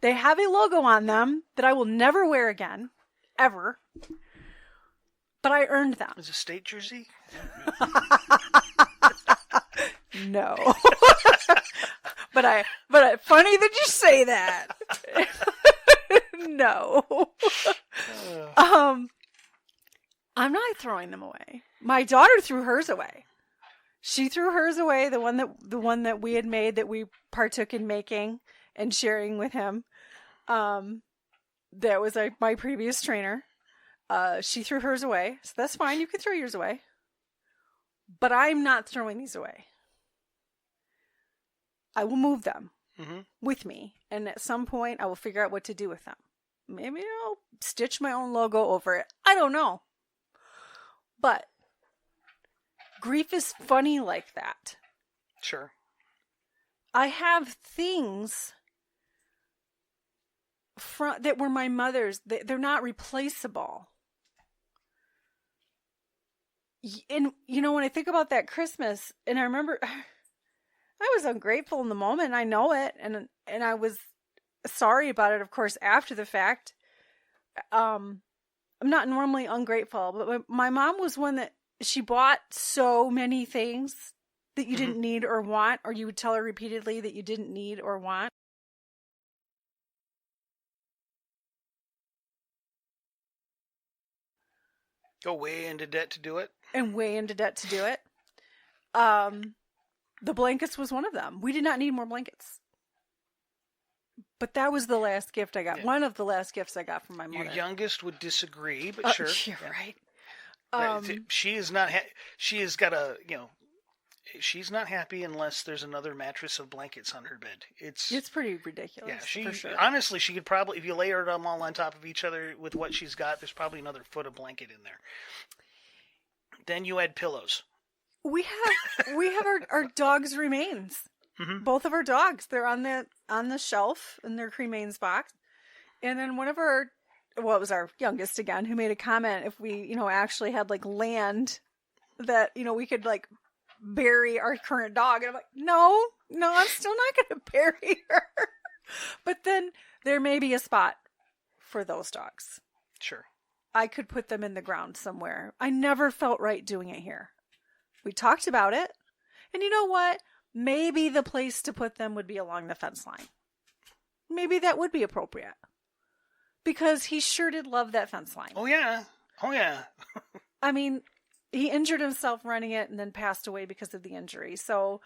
They have a logo on them that I will never wear again, ever. But I earned them. Is it state jersey? No. but funny that you say that. No. I'm not throwing them away. My daughter threw hers away. She threw hers away, the one that we had made that we partook in making and sharing with him. That was my previous trainer. She threw hers away, so that's fine. You can throw yours away. But I'm not throwing these away. I will move them with me, and at some point I will figure out what to do with them. Maybe I'll stitch my own logo over it. I don't know. But grief is funny like that. Sure. I have things that were my mother's. They're not replaceable. And, when I think about that Christmas, and I remember I was ungrateful in the moment. I know it. And I was sorry about it, of course, after the fact. I'm not normally ungrateful, but my mom was one that she bought so many things that you didn't need or want, or you would tell her repeatedly that you didn't need or want. Go way into debt to do it. And way into debt to do it. The blankets was one of them. We did not need more blankets. But that was the last gift I got. Yeah. One of the last gifts I got from my mother. Your youngest would disagree, but sure. You're right. She is not. She has got a. She's not happy unless there's another mattress of blankets on her bed. It's pretty ridiculous. Yeah, for sure. Honestly, she could probably, if you layer them all on top of each other with what she's got, there's probably another foot of blanket in there. Then you add pillows. We have our dog's remains. Mm-hmm. Both of our dogs, they're on the shelf in their cremains box. And then one of it was our youngest again, who made a comment if we, actually had like land that, we could like bury our current dog. And I'm like, no, I'm still not going to bury her. But then there may be a spot for those dogs. Sure. I could put them in the ground somewhere. I never felt right doing it here. We talked about it. And you know what? Maybe the place to put them would be along the fence line. Maybe that would be appropriate. Because he sure did love that fence line. Oh, yeah. I mean, he injured himself running it and then passed away because of the injury. So,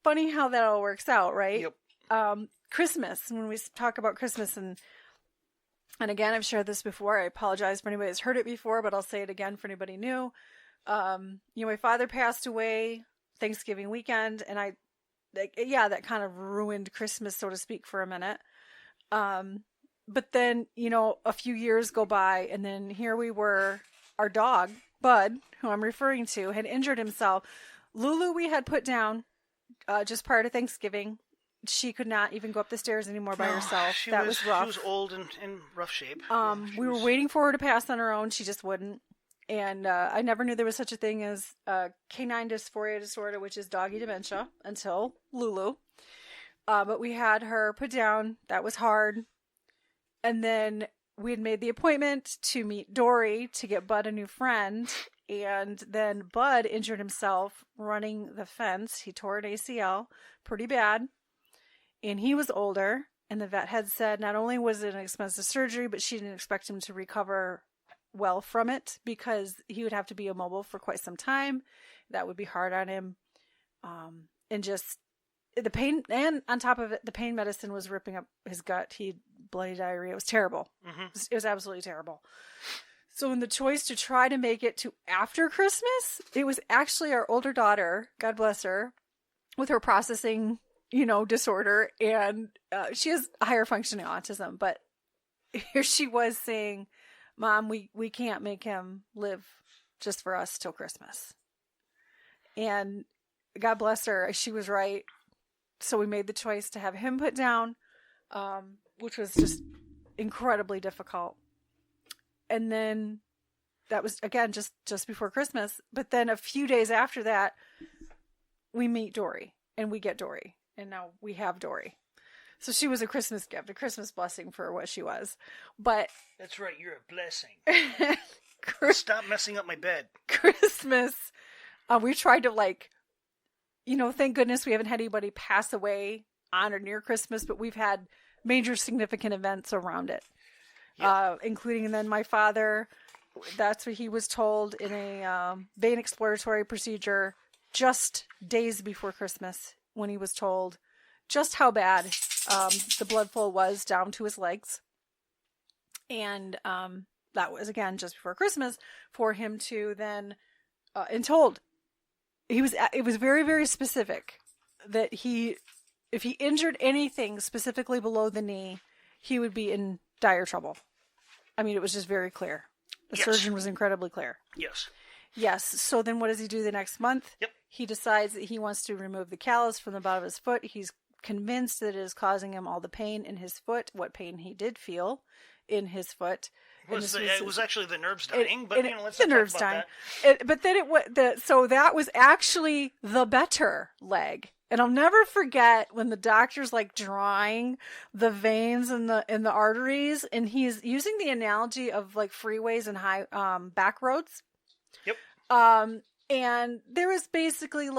funny how that all works out, right? Yep. Christmas, when we talk about Christmas, and again, I've shared this before. I apologize for anybody that's heard it before, but I'll say it again for anybody new. My father passed away Thanksgiving weekend, and that kind of ruined Christmas, so to speak, for a minute. But then, a few years go by, and then here we were, our dog, Bud, who I'm referring to, had injured himself. Lulu we had put down just prior to Thanksgiving. She could not even go up the stairs anymore by herself. That was rough. She was old and in rough shape. We were waiting for her to pass on her own. She just wouldn't. And I never knew there was such a thing as canine dysphoria disorder, which is doggy dementia, until Lulu. But we had her put down. That was hard. And then we had made the appointment to meet Dory to get Bud a new friend. And then Bud injured himself running the fence. He tore an ACL pretty bad. And he was older. And the vet had said not only was it an expensive surgery, but she didn't expect him to recover well from it because he would have to be immobile for quite some time. That would be hard on him. And just the pain, and on top of it, the pain medicine was ripping up his gut. He had bloody diarrhea. It was terrible. Mm-hmm. It was absolutely terrible. So in the choice to try to make it to after Christmas, it was actually our older daughter, God bless her, with her processing, disorder. And she has higher functioning autism. But here she was saying, Mom, we can't make him live just for us till Christmas. And God bless her, she was right. So we made the choice to have him put down, which was just incredibly difficult. And then that was, again, just before Christmas. But then a few days after that, we meet Dory and we get Dory. And now we have Dory. So she was a Christmas gift, a Christmas blessing for what she was. But that's right, you're a blessing. Stop messing up my bed. Christmas, we tried to thank goodness we haven't had anybody pass away on or near Christmas, but we've had major significant events around it. Yep. Including then my father, that's what he was told in a vein exploratory procedure just days before Christmas, when he was told just how bad the blood flow was down to his legs. And that was, again, just before Christmas, for him to then, and told, it was very, very specific that if he injured anything specifically below the knee, he would be in dire trouble. I mean, it was just very clear. The surgeon was incredibly clear. Yes. Yes. So then what does he do the next month? Yep. He decides that he wants to remove the callus from the bottom of his foot. He's convinced that it is causing him all the pain in his foot, what pain he did feel in his foot. It was actually the nerves dying, but let's the not nerves talk about dying. But then so that was actually the better leg. And I'll never forget when the doctor's drawing the veins in the arteries, and he's using the analogy of freeways and high back roads. Yep. And there was basically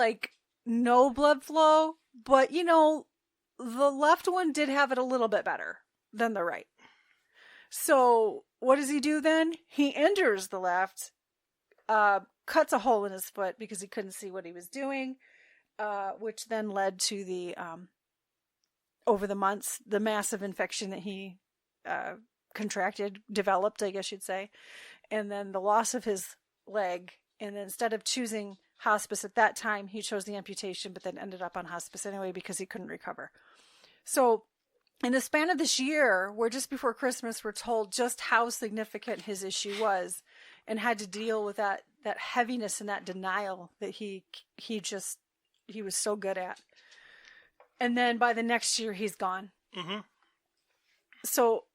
no blood flow, but the left one did have it a little bit better than the right. So what does he do then? He injures the left, cuts a hole in his foot because he couldn't see what he was doing. Which then led to the, over the months, the massive infection that he developed, I guess you'd say, and then the loss of his leg. And then instead of choosing hospice at that time, he chose the amputation, but then ended up on hospice anyway because he couldn't recover. So in the span of this year, we're just before Christmas, we're told just how significant his issue was and had to deal with that heaviness and that denial that he was so good at. And then by the next year, he's gone. Mm-hmm. So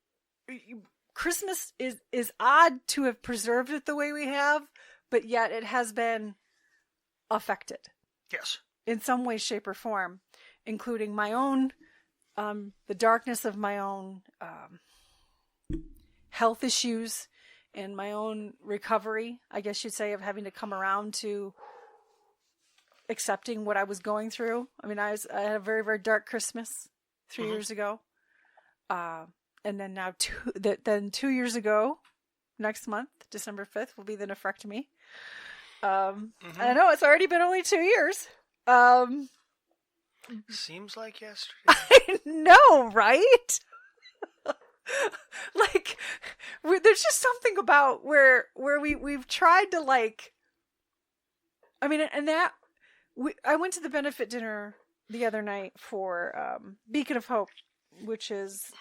Christmas is odd to have preserved it the way we have, but yet it has been affected. Yes. In some way, shape, or form, including my own, the darkness of my own health issues and my own recovery, I guess you'd say, of having to come around to accepting what I was going through. I mean, I had a very, very dark Christmas 3 years ago. And then now 2 years ago, next month, December 5th, will be the nephrectomy. I know it's already been only 2 years. Seems like yesterday. I know, right? There's just something about where we've tried to I mean, and that, I went to the benefit dinner the other night for Beacon of Hope, which is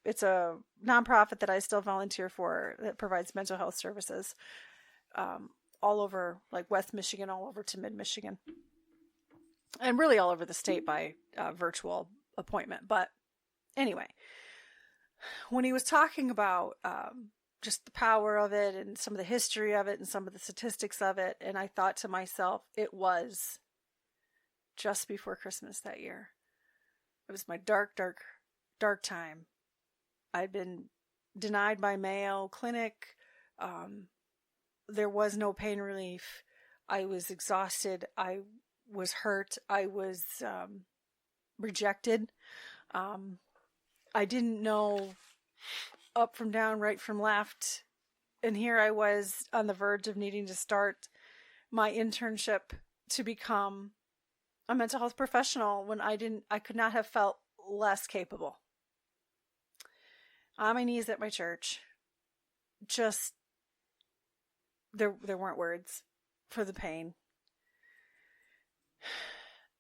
it's a nonprofit that I still volunteer for that provides mental health services all over West Michigan, all over to Mid Michigan, and really all over the state by virtual appointment. But anyway, when he was talking about just the power of it and some of the history of it and some of the statistics of it, and I thought to myself, it was just before Christmas that year. It was my dark, dark, dark time. I'd been denied my Mayo Clinic. There was no pain relief. I was exhausted. I was hurt. I was rejected. I didn't know up from down, right from left. And here I was on the verge of needing to start my internship to become a mental health professional when I could not have felt less capable. On my knees at my church, just, there weren't words for the pain.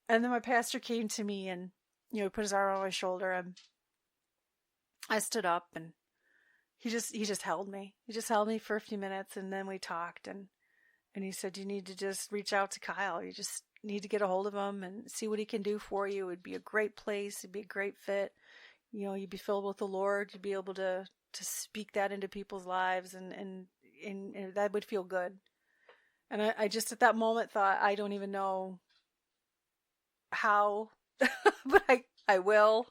And then my pastor came to me and, he put his arm on my shoulder, and I stood up, and he just held me. He just held me for a few minutes, and then we talked, and he said, you need to just reach out to Kyle. You just need to get a hold of him and see what he can do for you. It would be a great place. It'd be a great fit. You'd be filled with the Lord. You'd be able to speak that into people's lives, and that would feel good. And I just at that moment thought, I don't even know how, but I will.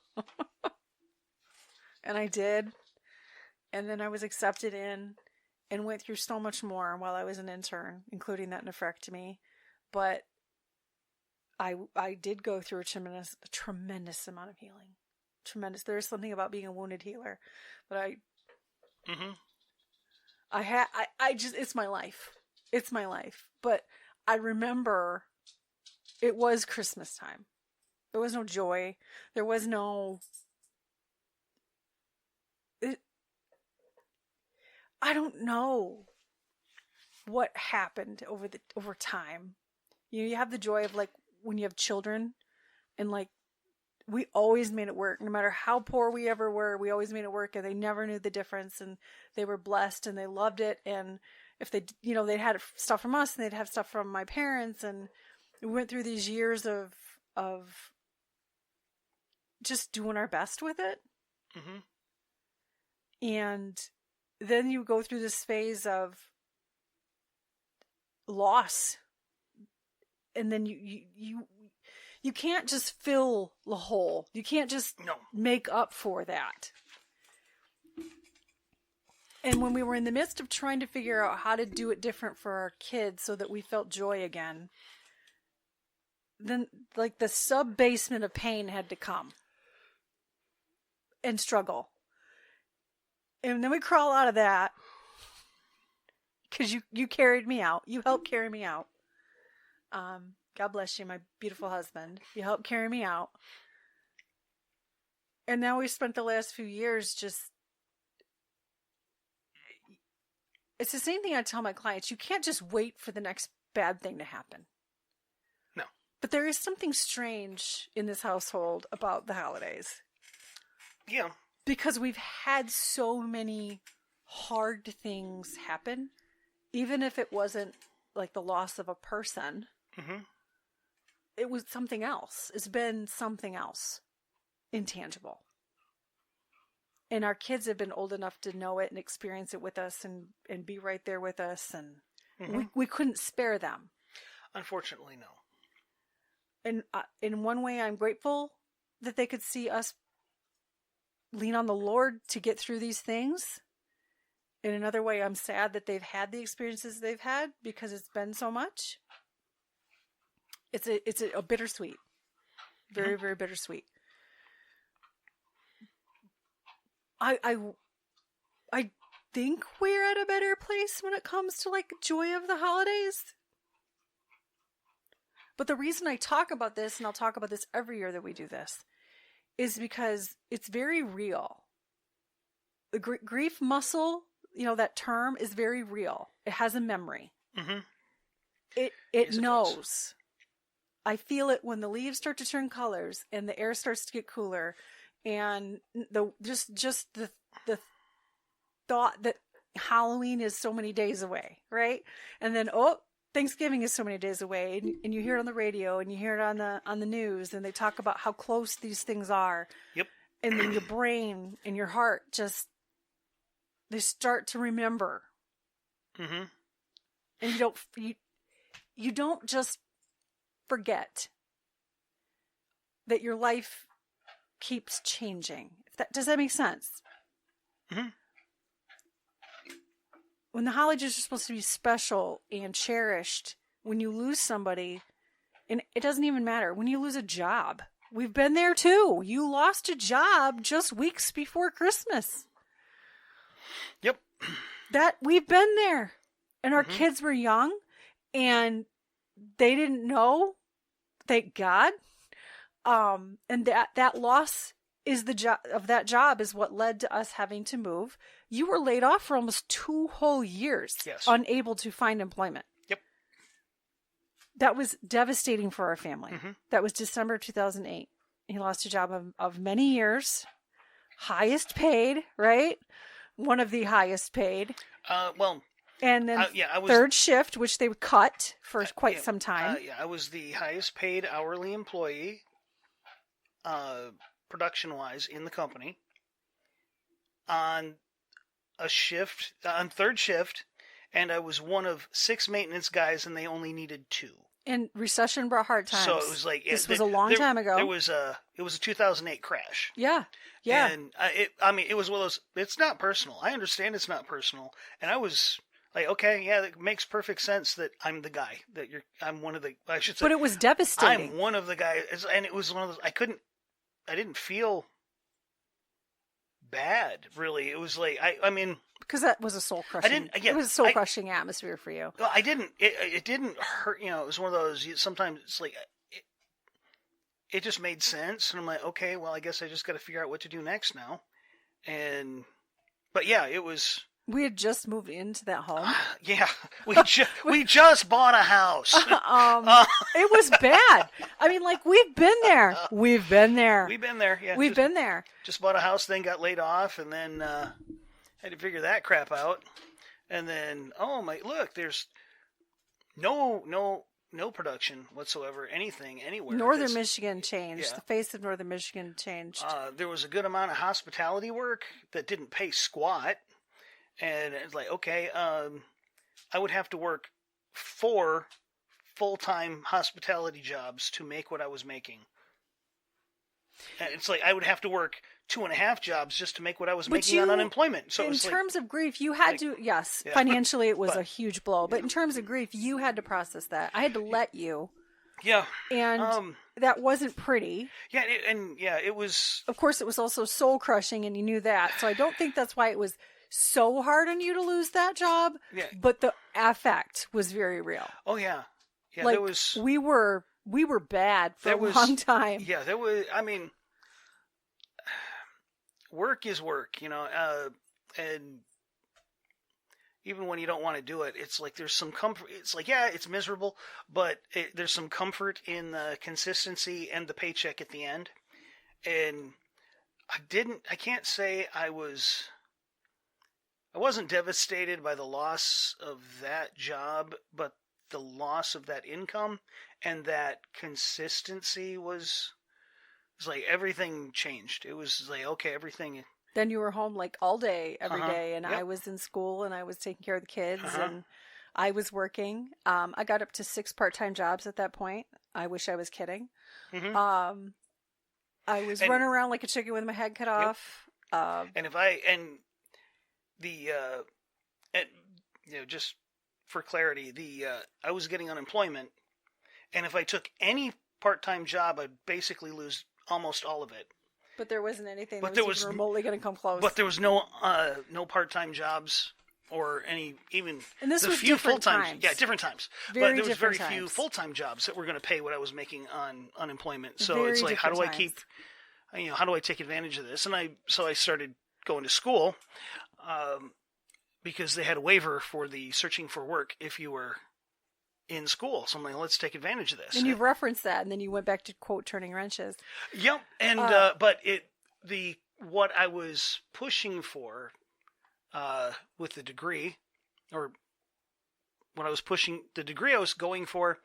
And I did. And then I was accepted in and went through so much more while I was an intern, including that nephrectomy. But I did go through a tremendous amount of healing. Tremendous. There is something about being a wounded healer, but it's my life. It's my life. But I remember it was Christmas time. There was no joy. There was no, I don't know what happened over time. You have the joy of, like, when you have children, and, like, we always made it work. No matter how poor we ever were, we always made it work, and they never knew the difference, and they were blessed, and they loved it. And if they, they'd had stuff from us, and they'd have stuff from my parents, and we went through these years of just doing our best with it. Mm-hmm. And then you go through this phase of loss, and then you can't just fill the hole. You can't just make up for that. And when we were in the midst of trying to figure out how to do it different for our kids so that we felt joy again, then, like, the sub-basement of pain had to come and struggle. And then we crawl out of that, because you carried me out. You helped carry me out. God bless you, my beautiful husband. You helped carry me out. And now we spent the last few years just... It's the same thing I tell my clients. You can't just wait for the next bad thing to happen. No. But there is something strange in this household about the holidays. Yeah. Because we've had so many hard things happen, even if it wasn't like the loss of a person. Mm-hmm. It was something else. It's been something else. Intangible. And our kids have been old enough to know it and experience it with us, and be right there with us. And we couldn't spare them. Unfortunately, no. And in one way, I'm grateful that they could see us lean on the Lord to get through these things. In another way, I'm sad that they've had the experiences they've had, because it's been so much. It's a bittersweet. Very, very bittersweet. I think we're at a better place when it comes to, like, joy of the holidays. But the reason I talk about this, and I'll talk about this every year that we do this, is because it's very real. The grief muscle, that term, is very real. It has a memory. Mm-hmm. It knows. I feel it when the leaves start to turn colors and the air starts to get cooler, and just the thought that Halloween is so many days away, right? And then Thanksgiving is so many days away, and you hear it on the radio, and you hear it on the news, and they talk about how close these things are. Yep. And then your brain and your heart they start to remember. Mm-hmm. And you don't just forget that your life keeps changing. Does that make sense? Mm-hmm. When the holidays are supposed to be special and cherished, when you lose somebody, and it doesn't even matter, when you lose a job. We've been there too. You lost a job just weeks before Christmas. Yep. that we've been there, and our Mm-hmm. kids were young, and they didn't know. Thank God. And that loss is the job of that job is what led to us having to move. You were laid off for almost 2 whole years, Yes. unable to find employment. Yep. That was devastating for our family. Mm-hmm. That was December 2008. He lost a job of many years, highest paid, right? One of the highest paid. Well, And then I was third shift, which they would cut for quite some time. I was the highest paid hourly employee, production wise, in the company. On third shift, and I was one of 6 maintenance guys, and they only needed 2. And recession brought hard times. So it was like this was a long time ago. It was a 2008 crash. Yeah. And it was one of those. It's not personal. I understand it's not personal, and I was like, okay, yeah, it makes perfect sense that I'm the guy that you're. I'm one of the. I should say. But it was devastating. I'm one of the guys, and it was one of those. I didn't feel bad, really. It was like I mean. Because that was a soul crushing. It was a soul crushing atmosphere for you. Well, I didn't. It didn't hurt. You know, it was one of those. Sometimes it's like it just made sense, and I'm like, okay, well, I guess I just got to figure out what to do next now. But yeah, it was. We had just moved into that home. Yeah, we just bought a house. It was bad. I mean, like we've been there. We've been there. We've been there. Yeah, we've been there. Just bought a house, then got laid off, and then. Had to figure that crap out, and then look, there's no production whatsoever, anything anywhere. Northern Michigan changed. Yeah. The face of Northern Michigan changed. There was a good amount of hospitality work that didn't pay squat, and it's like, okay, I would have to work 4 full-time hospitality jobs to make what I was making. And it's like I would have to work 2.5 jobs just to make what I was making on unemployment. So in terms of grief, you had to, yes, financially it was a huge blow. But in terms of grief, you had to process that. I had to let you. Yeah. And that wasn't pretty. Yeah, it was. Of course, it was also soul crushing, and you knew that. So I don't think that's why it was so hard on you to lose that job. Yeah. But the affect was very real. Oh yeah, yeah. Like, there was. We were bad for a long time. Yeah, there was. I mean. Work is work, you know, and even when you don't want to do it, it's like there's some comfort. It's like, yeah, it's miserable, but there's some comfort in the consistency and the paycheck at the end. And I can't say I wasn't devastated by the loss of that job, but the loss of that income and that consistency was like everything changed. It was like, okay, everything. Then you were home like all day, every day, and I was in school and I was taking care of the kids and I was working. I got up to 6 part-time jobs at that point. I wish I was kidding. Mm-hmm. I was running around like a chicken with my head cut off. Just for clarity, I was getting unemployment, and if I took any part-time job, I'd basically lose almost all of it. But there wasn't anything that was remotely going to come close. But there was no part-time jobs or any even. And this was few different full-time times. Yeah, different times. But there was very few full-time jobs that were going to pay what I was making on unemployment. So it's like, how do I take advantage of this? And I started going to school, because they had a waiver for the searching for work if you were in school. So I'm like, let's take advantage of this. And you referenced that, and then you went back to quote turning wrenches. Yep. And but what I was pushing for with the degree, or what I was pushing, the degree I was going for,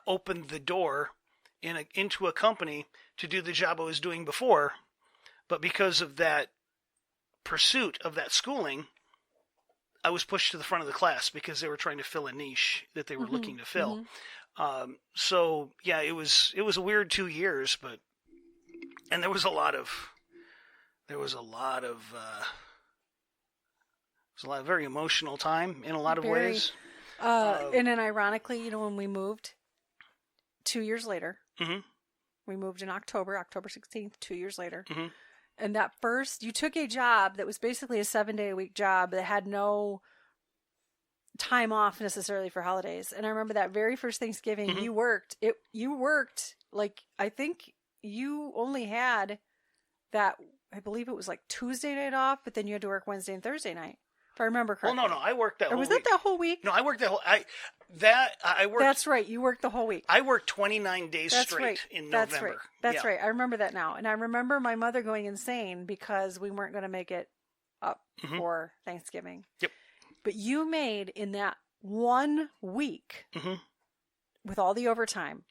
opened the door into a company to do the job I was doing before. But because of that pursuit of that schooling, I was pushed to the front of the class because they were trying to fill a niche that they were looking to fill. Mm-hmm. So yeah, it was a weird 2 years, and there was a lot of very emotional time in a lot of ways. And then ironically, when we moved 2 years later, mm-hmm. we moved in October 16th, 2 years later. Mm-hmm. And that first, you took a job that was basically a 7-day-a-week job that had no time off necessarily for holidays. And I remember that very first Thanksgiving you worked. You worked like, I think you only had that, I believe it was like Tuesday night off, but then you had to work Wednesday and Thursday night, if I remember correctly. Well, no, I worked that whole week. Was that whole week? No, I worked that whole. I worked. That's right. You worked the whole week. I worked 29 days straight in November. That's right. I remember that now, and I remember my mother going insane because we weren't going to make it up for Thanksgiving. Yep. But you made in that 1 week with all the overtime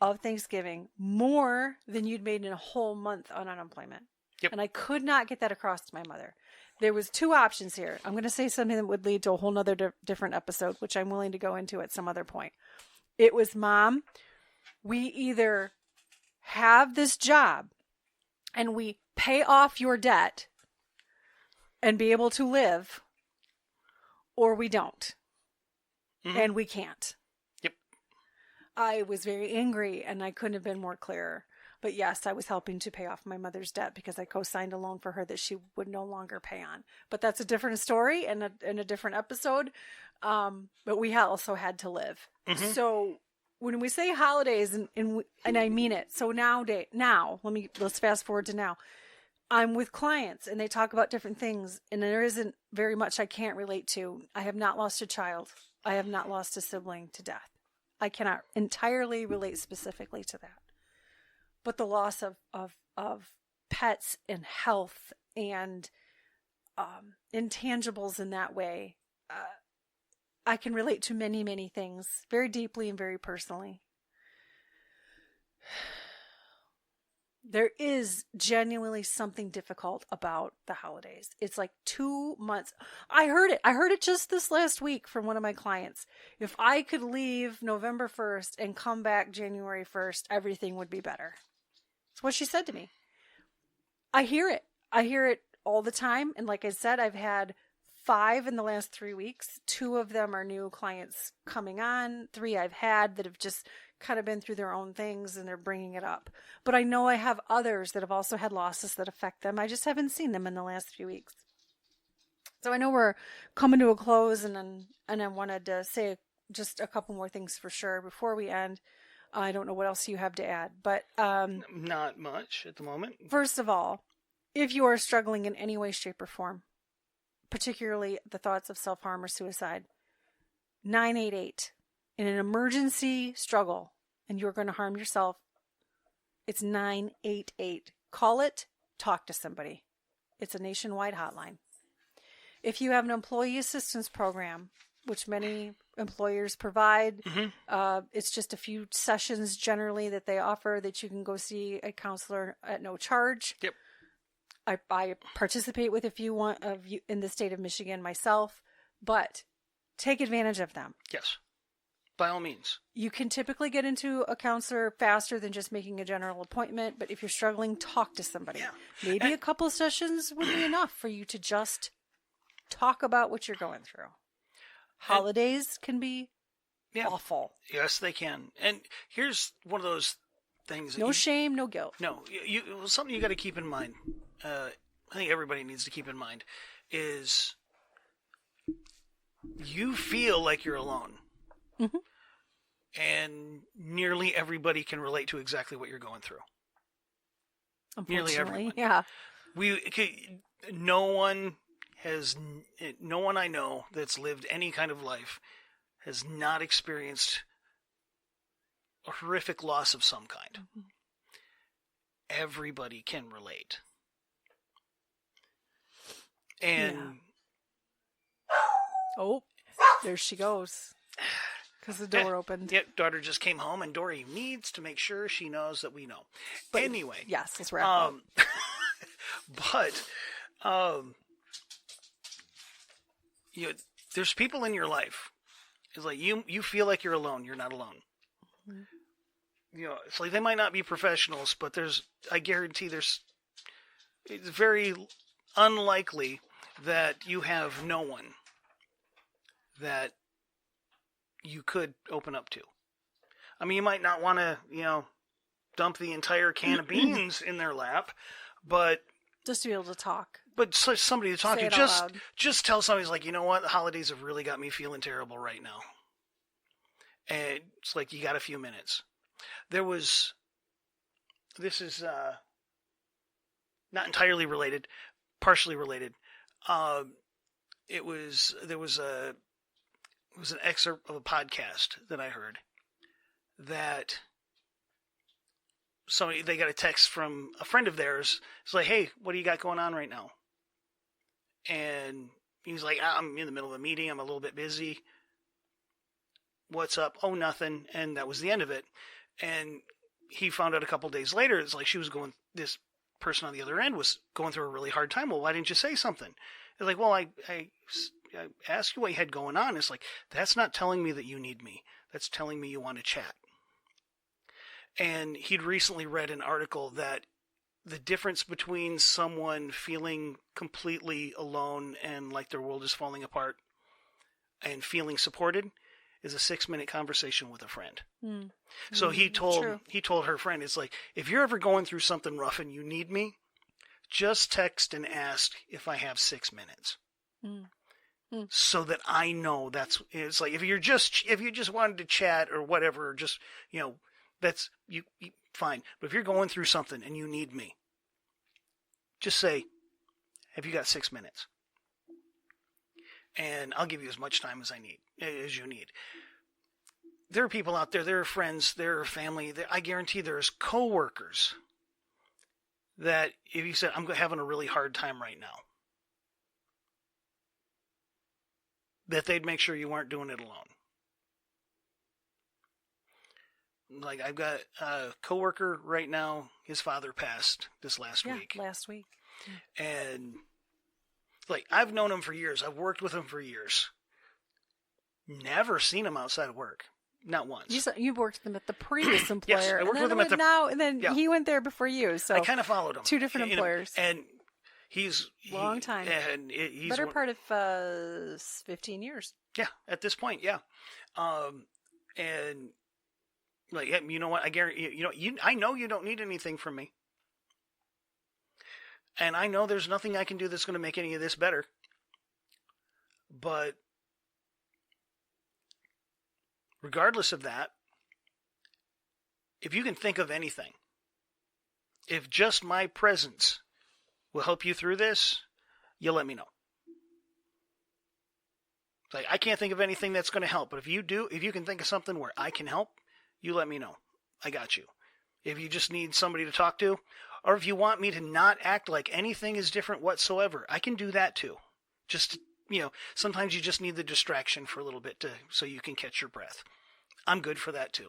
of Thanksgiving more than you'd made in a whole month on unemployment. Yep. And I could not get that across to my mother. There was 2 options here. I'm going to say something that would lead to a whole nother different episode, which I'm willing to go into at some other point. It was, Mom, we either have this job and we pay off your debt and be able to live, or we don't. And we can't. Yep. I was very angry and I couldn't have been more clear. But yes, I was helping to pay off my mother's debt because I co-signed a loan for her that she would no longer pay on. But that's a different story and a different episode. But we also had to live. So when we say holidays, and I mean it. So let's fast forward to now. I'm with clients and they talk about different things, and there isn't very much I can't relate to. I have not lost a child. I have not lost a sibling to death. I cannot entirely relate specifically to that. But the loss of pets and health and intangibles in that way, I can relate to many, many things very deeply and very personally. There is genuinely something difficult about the holidays. It's like 2 months. I heard it just this last week from one of my clients. If I could leave November 1st and come back January 1st, everything would be better. That's what she said to me. I hear it. I hear it all the time. And like I said, I've had 5 in the last 3 weeks. 2 of them are new clients coming on. 3 I've had that have just kind of been through their own things and they're bringing it up. But I know I have others that have also had losses that affect them. I just haven't seen them in the last few weeks. So I know we're coming to a close, and I wanted to say just a couple more things for sure before we end. I don't know what else you have to add, but not much at the moment. First of all, if you are struggling in any way, shape, or form, particularly the thoughts of self-harm or suicide, 988. In an emergency struggle and you're going to harm yourself, it's 988. Call it, talk to somebody. It's a nationwide hotline. If you have an employee assistance program, which many employers provide, it's just a few sessions generally that they offer that you can go see a counselor at no charge. Yep. I participate with a few of you in the state of Michigan myself, but take advantage of them. Yes. By all means. You can typically get into a counselor faster than just making a general appointment, but if you're struggling, talk to somebody. Yeah. Maybe a couple sessions would be enough for you to just talk about what you're going through. Holidays can be awful. Yes, they can. And here's one of those things. No shame, no guilt. No. Something you got to keep in mind, I think everybody needs to keep in mind, is you feel like you're alone. Mm-hmm. And nearly everybody can relate to exactly what you're going through. Nearly everyone. Yeah. No one I know that's lived any kind of life has not experienced a horrific loss of some kind. Mm-hmm. Everybody can relate. And oh, there she goes. Because the door opened. Yep, daughter just came home, and Dory needs to make sure she knows that we know. But anyway. Yes, let's wrap up. But, there's people in your life. It's like you feel like you're alone. You're not alone. Mm-hmm. It's like they might not be professionals, but I guarantee it's very unlikely that you have no one that you could open up to. I mean, you might not want to, dump the entire can of beans in their lap, but Just to be able to talk. But somebody to talk Say to, it out loud. just tell somebody, like, you know what, the holidays have really got me feeling terrible right now. And it's like, you got a few minutes. This is not entirely related, partially related. There was an excerpt of a podcast that I heard that they got a text from a friend of theirs. It's like, hey, what do you got going on right now? And he's like, I'm in the middle of a meeting. I'm a little bit busy. What's up? Oh, nothing. And that was the end of it. And he found out a couple days later, it's like this person on the other end was going through a really hard time. Well, why didn't you say something? It's like, well, I asked you what you had going on. It's like, that's not telling me that you need me. That's telling me you want to chat. And he'd recently read an article that the difference between someone feeling completely alone and like their world is falling apart and feeling supported is a 6-minute conversation with a friend. Mm. So he told her friend, it's like, if you're ever going through something rough and you need me, just text and ask if I have 6 minutes. Mm. Mm. So that I know it's like, if you just wanted to chat or whatever, or just, that's you fine. But if you're going through something and you need me, just say, have you got 6 minutes? And I'll give you as much time as you need. There are people out there, there are friends, there are family. I guarantee there's coworkers that if you said, I'm having a really hard time right now, that they'd make sure you weren't doing it alone. Like, I've got a coworker right now, his father passed this last week. Last week. And, like, I've known him for years. I've worked with him for years. Never seen him outside of work. Not once. You worked with him at the previous employer. Yes, I worked with him and then he went there before you. So I kind of followed him. 2 different employers. And he's... Long time. And he's... Better part of 15 years. Yeah, at this point, yeah. And... Like, you know what? I guarantee I know you don't need anything from me. And I know there's nothing I can do that's going to make any of this better. But regardless of that, if you can think of anything, if just my presence will help you through this, you let me know. Like, I can't think of anything that's going to help, but if you can think of something where I can help, you let me know. I got you. If you just need somebody to talk to, or if you want me to not act like anything is different whatsoever, I can do that too. Just, sometimes you just need the distraction for a little bit so you can catch your breath. I'm good for that too.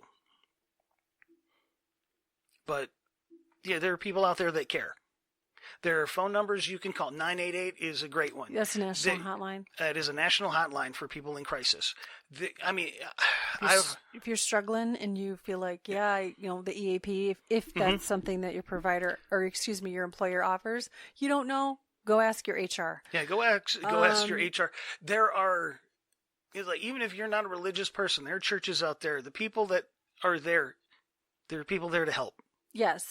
But, yeah, there are people out there that care. There are phone numbers you can call. 988 is a great one. That's a national hotline. It is a national hotline for people in crisis. If you're struggling and you feel like, the EAP, if that's something that your provider, or your employer offers, you don't know, go ask your HR. Yeah, go ask your HR. There are, even if you're not a religious person, there are churches out there. The people that are there are people there to help. Yes.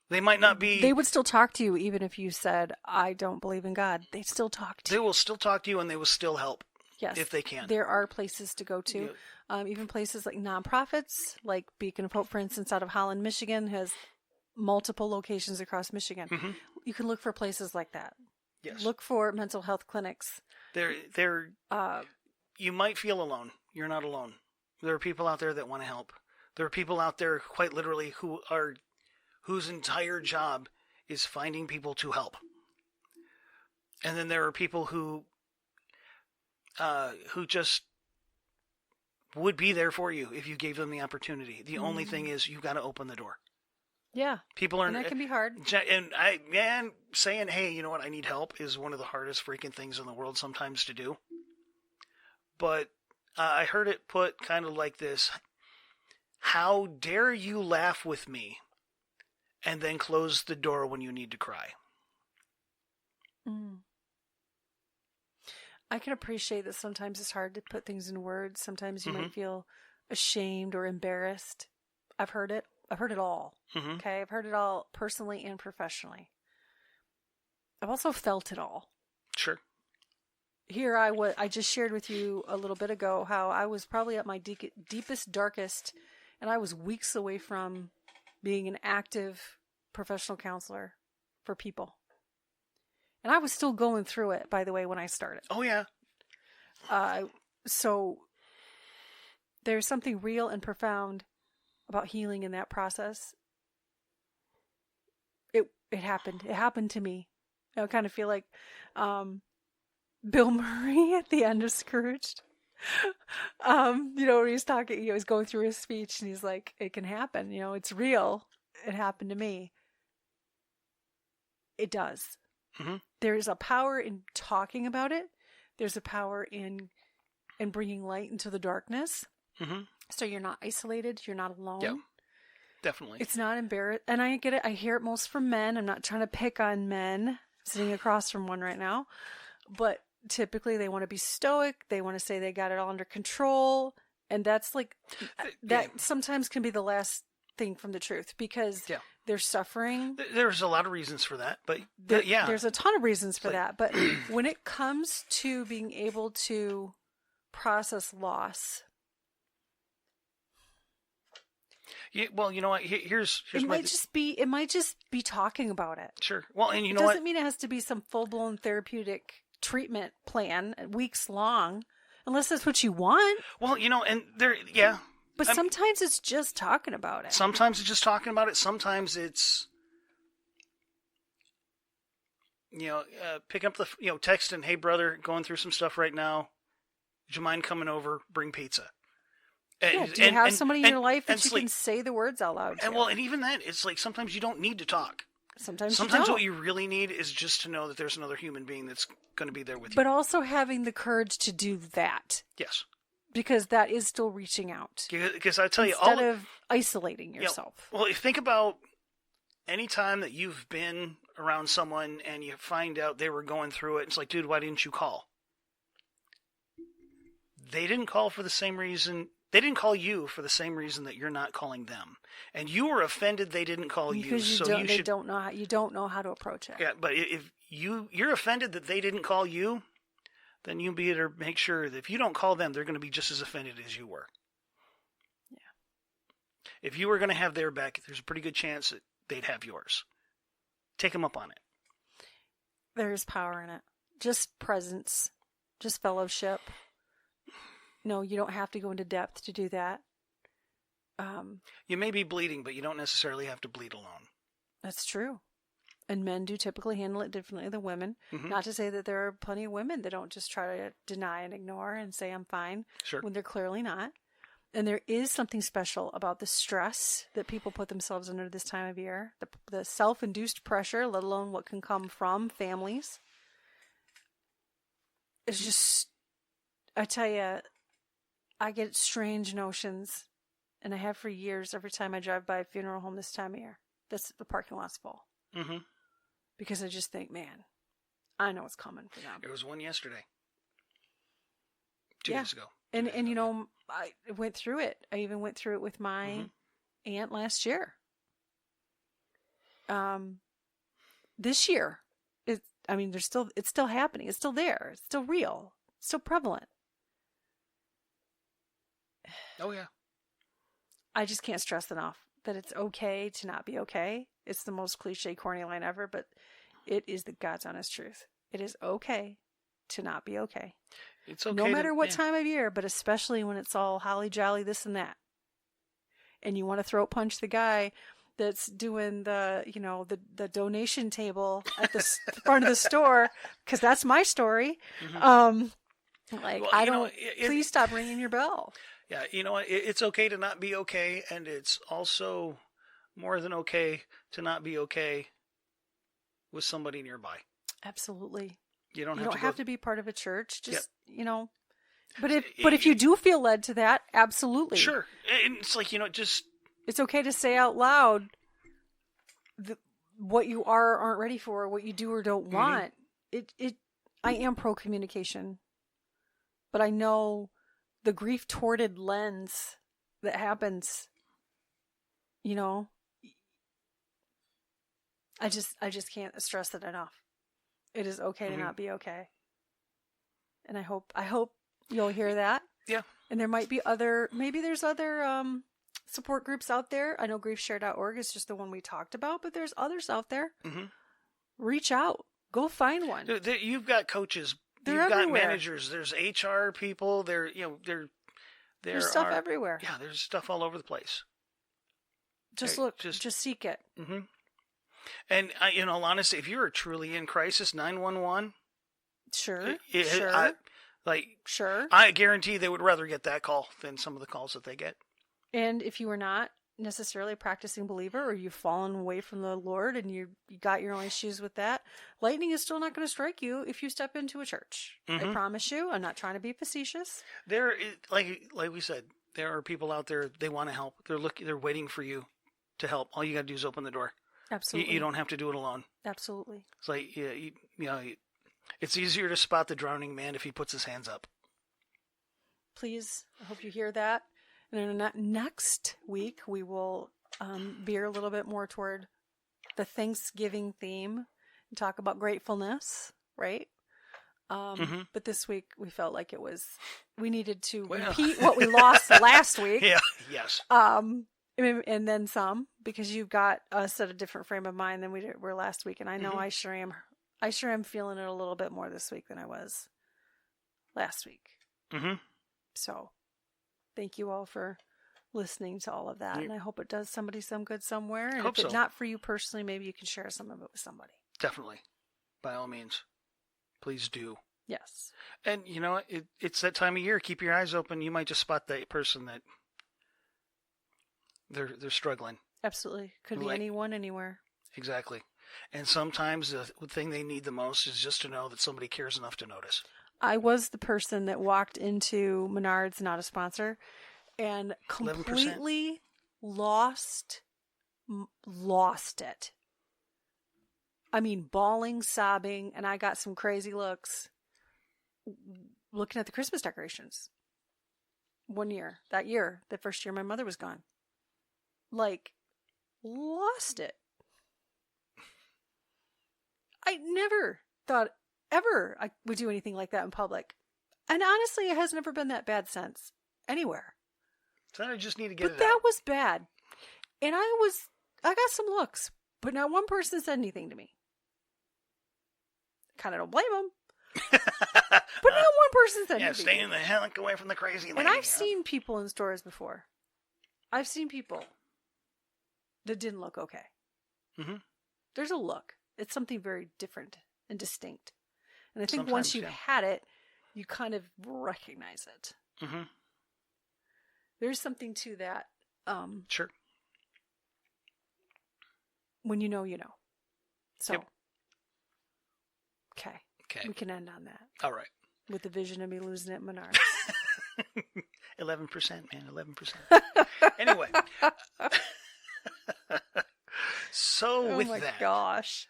They might not be... They would still talk to you even if you said, I don't believe in God. They'd still talk to you. They will still talk to you and they will still help. Yes. If they can. There are places to go to. Yeah. Even places like nonprofits, like Beacon of Hope, for instance, out of Holland, Michigan, has multiple locations across Michigan. Mm-hmm. You can look for places like that. Yes. Look for mental health clinics. You might feel alone. You're not alone. There are people out there that want to help. There are people out there, quite literally, whose entire job is finding people to help. And then there are people who just would be there for you if you gave them the opportunity. The only thing is you've got to open the door. Yeah. People are, and that can be hard. And saying, hey, you know what, I need help is one of the hardest freaking things in the world sometimes to do. But I heard it put kind of like this: how dare you laugh with me and then close the door when you need to cry? Mm. I can appreciate that sometimes it's hard to put things in words. Sometimes you might feel ashamed or embarrassed. I've heard it. I've heard it all. Mm-hmm. Okay. I've heard it all personally and professionally. I've also felt it all. Sure. Here I just shared with you a little bit ago how I was probably at my deepest, darkest, and I was weeks away from being an active professional counselor for people. And I was still going through it, by the way, when I started. Oh, yeah. So there's something real and profound about healing in that process. It happened. It happened to me. I kind of feel like Bill Murray at the end of Scrooged. When he's talking, he's going through his speech and he's like, it can happen, it's real. It happened to me. It does. Mm-hmm. There's a power in talking about it. There's a power in bringing light into the darkness. Mm-hmm. So you're not isolated. You're not alone. Yeah, definitely. It's not embarrassed. And I get it. I hear it most from men. I'm not trying to pick on men. I'm sitting across from one right now. But typically they want to be stoic. They want to say they got it all under control. And that's that sometimes can be the last thing from the truth because they're suffering. There's a lot of reasons for that, but there's a ton of reasons for that. But when it comes to being able to process loss, well, you know what? Here's it might just be talking about it. Sure. Well, and it doesn't mean it has to be some full-blown therapeutic treatment plan, weeks long, unless that's what you want. Well, and But sometimes it's just talking about it. Sometimes it's just talking about it. Sometimes it's, pick up the, text and, hey, brother, going through some stuff right now. Would you mind coming over? Bring pizza. Do you have somebody in your life that you can say the words out loud to? And even then, it's like sometimes you don't need to talk. Sometimes what you really need is just to know that there's another human being that's going to be there with you. But also having the courage to do that. Yes. Because that is still reaching out. Because I tell you, instead of isolating yourself. Well, think about any time that you've been around someone and you find out they were going through it. It's like, dude, why didn't you call? They didn't call for the same reason. They didn't call you for the same reason that you're not calling them, and you were offended they didn't call you. Because you don't know how to approach it. Yeah, but if you're offended that they didn't call you, then you better make sure that if you don't call them, they're going to be just as offended as you were. Yeah. If you were going to have their back, there's a pretty good chance that they'd have yours. Take them up on it. There's power in it. Just presence, just fellowship. No, you don't have to go into depth to do that. You may be bleeding, but you don't necessarily have to bleed alone. That's true. And men do typically handle it differently than women. Mm-hmm. Not to say that there are plenty of women that don't just try to deny and ignore and say, I'm fine, when they're clearly not. And there is something special about the stress that people put themselves under this time of year, the self-induced pressure, let alone what can come from families. It's just, I tell you, I get strange notions, and I have for years every time I drive by a funeral home this time of year. The parking lot's full. Mm-hmm. Because I just think, man, I know it's coming for them. There was one yesterday. 2 days ago. And I went through it. I even went through it with my aunt last year. This year, it's still happening. It's still there. It's still real. It's still prevalent. Oh, yeah. I just can't stress enough that it's okay to not be okay. It's the most cliche, corny line ever, but it is the God's honest truth. It is okay to not be okay. It's okay. No matter what time of year, but especially when it's all holly jolly, this and that. And you want to throat punch the guy that's doing the donation table at the front of the store, because that's my story. Mm-hmm. Please stop ringing your bell. Yeah, you know what? It's okay to not be okay, and it's also more than okay to not be okay with somebody nearby. Absolutely. You don't have to be part of a church. Just, But if you do feel led to that, absolutely. Sure. And it's like, it's okay to say out loud what you are or aren't ready for, what you do or don't want. I am pro communication, but I know the grief torted lens that happens, I just can't stress it enough. It is okay to Mhm. not be okay. And I hope you'll hear that. Yeah. And there might be maybe there's other support groups out there. I know griefshare.org is just the one we talked about, but there's others out there. Mm-hmm. Reach out. Go find one. You've got coaches. They're You've everywhere. got managers. There's HR people. There's stuff everywhere. Yeah, there's stuff all over the place. Just look. Just seek it. Mm-hmm. And in all honesty, if you're truly in crisis, 911. Sure. Sure. I guarantee they would rather get that call than some of the calls that they get. And if you are not necessarily a practicing believer, or you've fallen away from the Lord and you got your own issues with that, lightning is still not going to strike you if you step into a church. Mm-hmm. I promise you. I'm not trying to be facetious. There is, like we said, there are people out there. They want to help. They're waiting for you to help. All you got to do is open the door. Absolutely. You don't have to do it alone. Absolutely. It's like it's easier to spot the drowning man if he puts his hands up. Please, I hope you hear that. And then next week, we will veer a little bit more toward the Thanksgiving theme and talk about gratefulness, right? But this week, we felt like we needed to repeat what we lost last week. Yeah, yes. And then some, because you've got us at a different frame of mind than we were last week. And I know I sure am feeling it a little bit more this week than I was last week. Mm-hmm. So thank you all for listening to all of that. And I hope it does somebody some good somewhere. And if it's not for you personally, maybe you can share some of it with somebody. Definitely. By all means. Please do. Yes. And you know, it's that time of year. Keep your eyes open. You might just spot the person that they're struggling. Absolutely. Could be anyone, anywhere. Exactly. And sometimes the thing they need the most is just to know that somebody cares enough to notice. I was the person that walked into Menards, not a sponsor, and completely 11%. lost it. I mean, bawling, sobbing, and I got some crazy looks looking at the Christmas decorations. The first year my mother was gone. Like, lost it. I never thought ever I would do anything like that in public. And honestly, it has never been that bad since. Anywhere. So I just need to get it out. But that was bad. And I got some looks, but not one person said anything to me. Kind of don't blame them. But not one person said anything. Yeah, staying the heck away from the crazy lady. And I've seen people in stores before. I've seen people that didn't look okay. Mm-hmm. There's a look. It's something very different and distinct. And I think once you've had it, you kind of recognize it. Mm-hmm. There's something to that. Sure. When you know, you know. So, yep. Okay. We can end on that. All right. With the vision of me losing it, Menards. 11%, man. 11%. Anyway. So with that. Oh my gosh.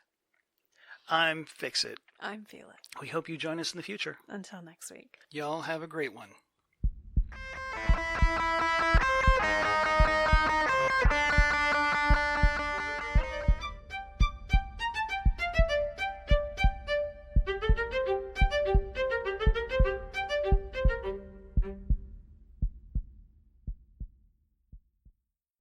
I'm Fix It. I'm Feel It. We hope you join us in the future. Until next week. Y'all have a great one.